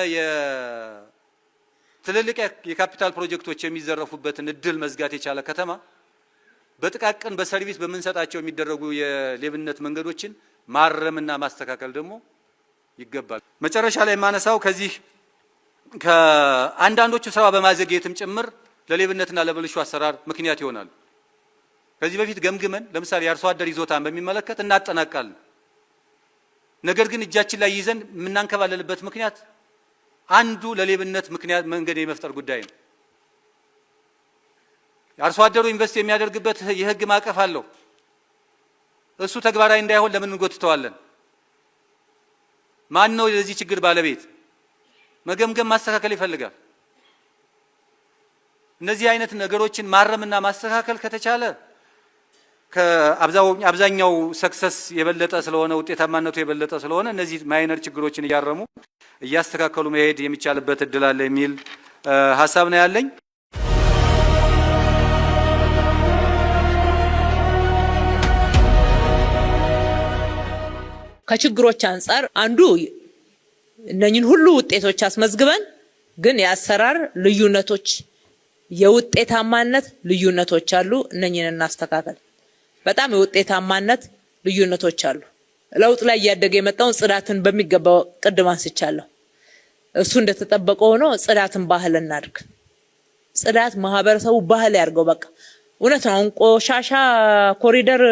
ትልልቅ የካፒታል ፕሮጀክቶች የሚዘረፉበትን እድል መዝጋት የቻለ ከተማ በጥቃቅን በሰርቪስ በመንሰጣቸው የሚደረጉ የሌብነት መንገዶችን ማረምና ማስተካከል ደግሞ ይገባል። መጨረሻ ላይ ማነሳው ከዚህ ከአንዳንዶቹ ስራ በማዘግየትም ጭምር ለሌብነትና ለብልሹ አሰራር ምክንያት ይሆናሉ። ከዚህ በፊት ገምግመን ለምሳሌ የአርሶ አደር ይዞታን በሚመለከት እናጠናቃለን። ነገር ግን እጃችን ላይ ይዘን የምናንከባለልበት ምክንያት አንዱ ለሌብነት ምክንያት መንገድ የመፍጠር ጉዳይ ነው። የአርሶ አደሩ ኢንቨስት የሚያደርግበት የህግ ማዕቀፍ አለው። እሱ ተግባራዊ እንዳይሆን ለምን እንጎትተዋለን? ማን ነው ለዚህ ችግር ባለቤት? መገምገም ማስተካከል ይፈልጋል። እነዚህ አይነት ነገሮችን ማረምና ማስተካከል ከተቻለ ከአብዛኛው ሰክሰስ የበለጠ ስለሆነ ውጤታማነቱ የበለጠ ስለሆነ እነዚህ ማይነር ችግሮችን እያረሙ እያስተካከሉ መሄድ የሚቻልበት እድል አለ የሚል ሐሳብ ነው ያለኝ። ከችግሮች አንፃር አንዱ እነኝን ሁሉ ውጤቶች አስመዝግበን ግን የአሰራር ልዩነቶች የውጤታማነት ልዩነቶች አሉ። እነኝን እናስተካከል። በጣም የውጤታማነት ልዩነቶች አሉ። ለውጥ ላይ እያደገ የመጣውን ጽዳትን በሚገባው ቅድም አንስቻለሁ። እሱ እንደተጠበቀ ሆኖ ጽዳትን ባህል እናድርግ። ጽዳት ማህበረሰቡ ባህል ያርገው። በቃ እውነት ነው። ቆሻሻ ኮሪደር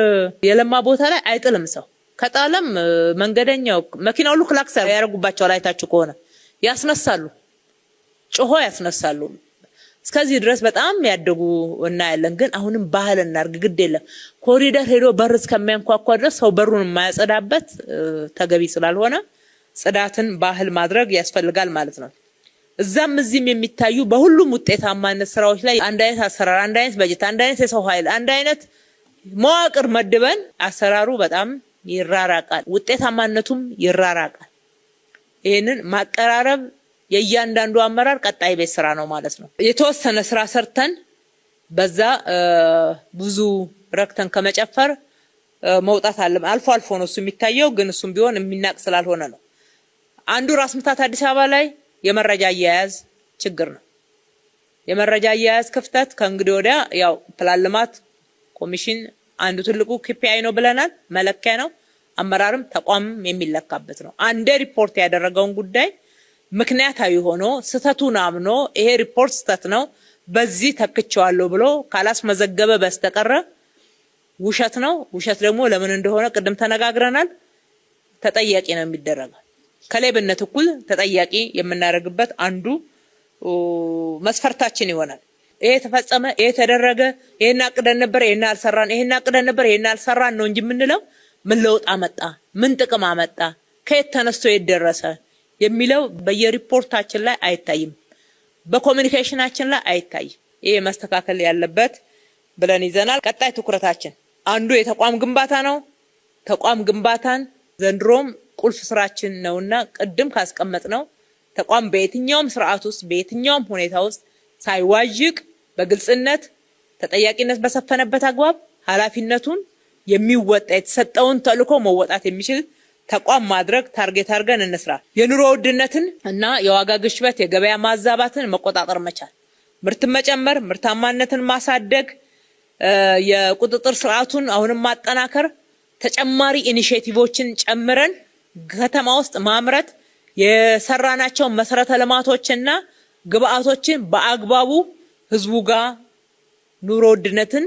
የለማ ቦታ ላይ አይጥልም ሰው። ከጣለም መንገደኛው መኪናው ሁሉ ክላክስ ያደርጉባቸዋል። አይታችሁ ከሆነ ያስነሳሉ፣ ጮሆ ያስነሳሉ። እስከዚህ ድረስ በጣም ያደጉ እናያለን። ግን አሁንም ባህል እናርግ። ግድ የለም ኮሪደር ሄዶ በር እስከሚያንኳኳ ድረስ ሰው በሩን የማያጸዳበት ተገቢ ስላልሆነ ጽዳትን ባህል ማድረግ ያስፈልጋል ማለት ነው። እዛም እዚህም የሚታዩ በሁሉም ውጤታማነት ስራዎች ላይ አንድ አይነት አሰራር፣ አንድ አይነት በጀት፣ አንድ አይነት የሰው ኃይል፣ አንድ አይነት መዋቅር መድበን አሰራሩ በጣም ይራራቃል፣ ውጤታማነቱም ይራራቃል። ይሄንን ማቀራረብ የእያንዳንዱ አመራር ቀጣይ ቤት ስራ ነው ማለት ነው። የተወሰነ ስራ ሰርተን በዛ ብዙ ረክተን ከመጨፈር መውጣት አለ። አልፎ አልፎ ነው እሱ የሚታየው፣ ግን እሱም ቢሆን የሚናቅ ስላልሆነ ነው። አንዱ ራስ ምታት አዲስ አበባ ላይ የመረጃ አያያዝ ችግር ነው። የመረጃ አያያዝ ክፍተት ከእንግዲህ ወዲያ ያው ፕላን ልማት ኮሚሽን አንዱ ትልቁ KPI ነው ብለናል፣ መለኪያ ነው። አመራርም ተቋምም የሚለካበት ነው። አንዴ ሪፖርት ያደረገውን ጉዳይ ምክንያታዊ ሆኖ ስተቱን አምኖ ይሄ ሪፖርት ስተት ነው በዚህ ተክቼዋለሁ ብሎ ካላስመዘገበ በስተቀር ውሸት ነው። ውሸት ደግሞ ለምን እንደሆነ ቅድም ተነጋግረናል። ተጠያቂ ነው የሚደረገው። ከሌብነት እኩል ተጠያቂ የምናደርግበት አንዱ መስፈርታችን ይሆናል። ይሄ ተፈጸመ፣ ይሄ ተደረገ፣ ይሄን አቅደን ነበር፣ ይሄን አልሰራን፣ ይሄን አቅደን ነበር፣ ይሄን አልሰራን ነው እንጂ የምንለው ምን ለውጥ አመጣ፣ ምን ጥቅም አመጣ፣ ከየት ተነስቶ የት ደረሰ የሚለው በየሪፖርታችን ላይ አይታይም፣ በኮሙኒኬሽናችን ላይ አይታይም። ይሄ መስተካከል ያለበት ብለን ይዘናል። ቀጣይ ትኩረታችን አንዱ የተቋም ግንባታ ነው። ተቋም ግንባታን ዘንድሮም ቁልፍ ስራችን ነውና ቅድም ካስቀመጥነው ተቋም በየትኛውም ስርዓት ውስጥ በየትኛውም ሁኔታ ውስጥ ሳይዋዥቅ በግልጽነት ተጠያቂነት በሰፈነበት አግባብ ኃላፊነቱን የሚወጣ የተሰጠውን ተልዕኮ መወጣት የሚችል ተቋም ማድረግ ታርጌት አድርገን እንስራ። የኑሮ ውድነትን እና የዋጋ ግሽበት የገበያ ማዛባትን መቆጣጠር መቻል፣ ምርትን መጨመር፣ ምርታማነትን ማሳደግ፣ የቁጥጥር ስርዓቱን አሁንም ማጠናከር፣ ተጨማሪ ኢኒሼቲቮችን ጨምረን ከተማ ውስጥ ማምረት፣ የሰራናቸው መሰረተ ልማቶችና ግብአቶችን በአግባቡ ህዝቡ ጋር ኑሮ ውድነትን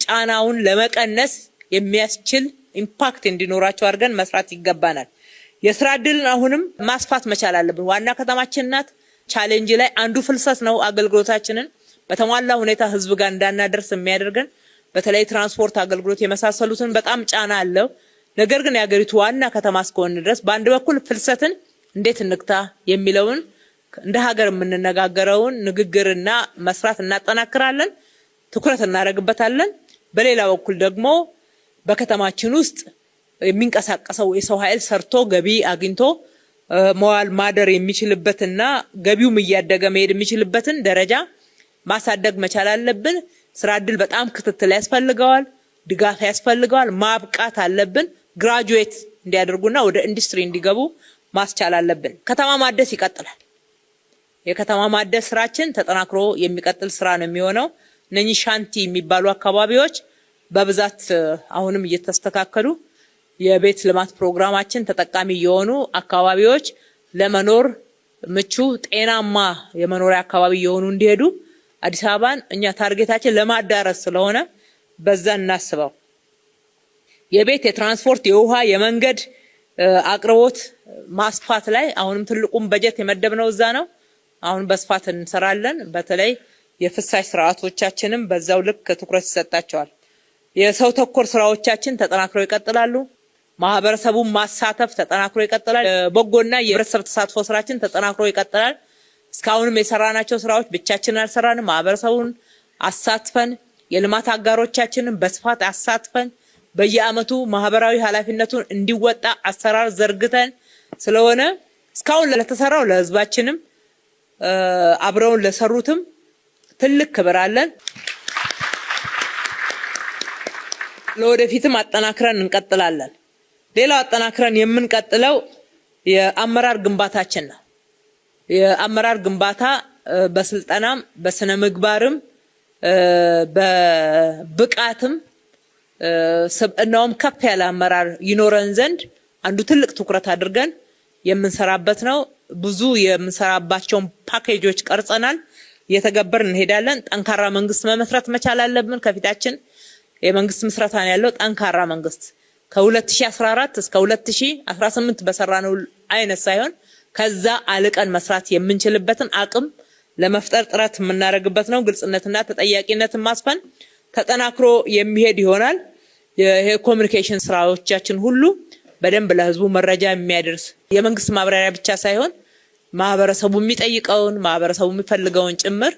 ጫናውን ለመቀነስ የሚያስችል ኢምፓክት እንዲኖራቸው አድርገን መስራት ይገባናል። የስራ ዕድልን አሁንም ማስፋት መቻል አለብን። ዋና ከተማችን ናት። ቻሌንጅ ላይ አንዱ ፍልሰት ነው። አገልግሎታችንን በተሟላ ሁኔታ ህዝብ ጋር እንዳናደርስ የሚያደርገን በተለይ ትራንስፖርት አገልግሎት የመሳሰሉትን በጣም ጫና አለው። ነገር ግን የሀገሪቱ ዋና ከተማ እስከሆነ ድረስ በአንድ በኩል ፍልሰትን እንዴት እንግታ የሚለውን እንደ ሀገር የምንነጋገረውን ንግግርና መስራት እናጠናክራለን፣ ትኩረት እናደርግበታለን። በሌላ በኩል ደግሞ በከተማችን ውስጥ የሚንቀሳቀሰው የሰው ኃይል ሰርቶ ገቢ አግኝቶ መዋል ማደር የሚችልበትና ገቢውም እያደገ መሄድ የሚችልበትን ደረጃ ማሳደግ መቻል አለብን። ስራ ዕድል በጣም ክትትል ያስፈልገዋል፣ ድጋፍ ያስፈልገዋል። ማብቃት አለብን። ግራጁዌት እንዲያደርጉና ወደ ኢንዱስትሪ እንዲገቡ ማስቻል አለብን። ከተማ ማደስ ይቀጥላል። የከተማ ማደስ ስራችን ተጠናክሮ የሚቀጥል ስራ ነው የሚሆነው። እነኚህ ሻንቲ የሚባሉ አካባቢዎች በብዛት አሁንም እየተስተካከሉ የቤት ልማት ፕሮግራማችን ተጠቃሚ የሆኑ አካባቢዎች ለመኖር ምቹ ጤናማ የመኖሪያ አካባቢ የሆኑ እንዲሄዱ አዲስ አበባን እኛ ታርጌታችን ለማዳረስ ስለሆነ በዛ እናስበው። የቤት የትራንስፖርት የውሃ የመንገድ አቅርቦት ማስፋት ላይ አሁንም ትልቁም በጀት የመደብነው እዛ ነው። አሁን በስፋት እንሰራለን። በተለይ የፍሳሽ ስርዓቶቻችንም በዛው ልክ ትኩረት ይሰጣቸዋል። የሰው ተኮር ስራዎቻችን ተጠናክረው ይቀጥላሉ። ማህበረሰቡን ማሳተፍ ተጠናክሮ ይቀጥላል። በጎና የህብረተሰብ ተሳትፎ ስራችን ተጠናክሮ ይቀጥላል። እስካሁንም የሰራናቸው ስራዎች ብቻችንን አልሰራንም። ማህበረሰቡን አሳትፈን የልማት አጋሮቻችንን በስፋት አሳትፈን በየአመቱ ማህበራዊ ኃላፊነቱን እንዲወጣ አሰራር ዘርግተን ስለሆነ እስካሁን ለተሰራው ለህዝባችንም አብረውን ለሰሩትም ትልቅ ክብር አለን። ለወደፊትም አጠናክረን እንቀጥላለን። ሌላው አጠናክረን የምንቀጥለው የአመራር ግንባታችን ነው። የአመራር ግንባታ በስልጠናም በስነ ምግባርም በብቃትም ስብዕናውም ከፍ ያለ አመራር ይኖረን ዘንድ አንዱ ትልቅ ትኩረት አድርገን የምንሰራበት ነው። ብዙ የምንሰራባቸውን ፓኬጆች ቀርጸናል፣ እየተገበርን እንሄዳለን። ጠንካራ መንግስት መመስረት መቻል አለብን። ከፊታችን የመንግስት ምስረታ ነው ያለው። ጠንካራ መንግስት ከ2014 እስከ 2018 በሰራነው አይነት ሳይሆን ከዛ አልቀን መስራት የምንችልበትን አቅም ለመፍጠር ጥረት የምናደርግበት ነው። ግልጽነትና ተጠያቂነትን ማስፈን ተጠናክሮ የሚሄድ ይሆናል። የኮሙኒኬሽን ስራዎቻችን ሁሉ በደንብ ለህዝቡ መረጃ የሚያደርስ የመንግስት ማብራሪያ ብቻ ሳይሆን ማህበረሰቡ የሚጠይቀውን ማህበረሰቡ የሚፈልገውን ጭምር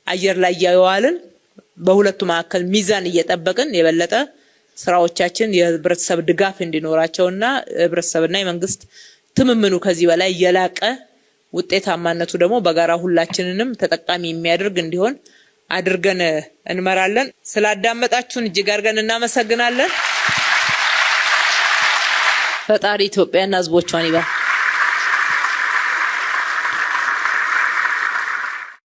አየር ላይ ያዋልን በሁለቱ መካከል ሚዛን እየጠበቅን የበለጠ ስራዎቻችን የህብረተሰብ ድጋፍ እንዲኖራቸውና ህብረተሰብና የመንግስት ትምምኑ ከዚህ በላይ የላቀ ውጤታማነቱ ደግሞ በጋራ ሁላችንንም ተጠቃሚ የሚያደርግ እንዲሆን አድርገን እንመራለን። ስላዳመጣችሁን እጅግ አድርገን እናመሰግናለን። ፈጣሪ ኢትዮጵያና ህዝቦቿን ይባርክ።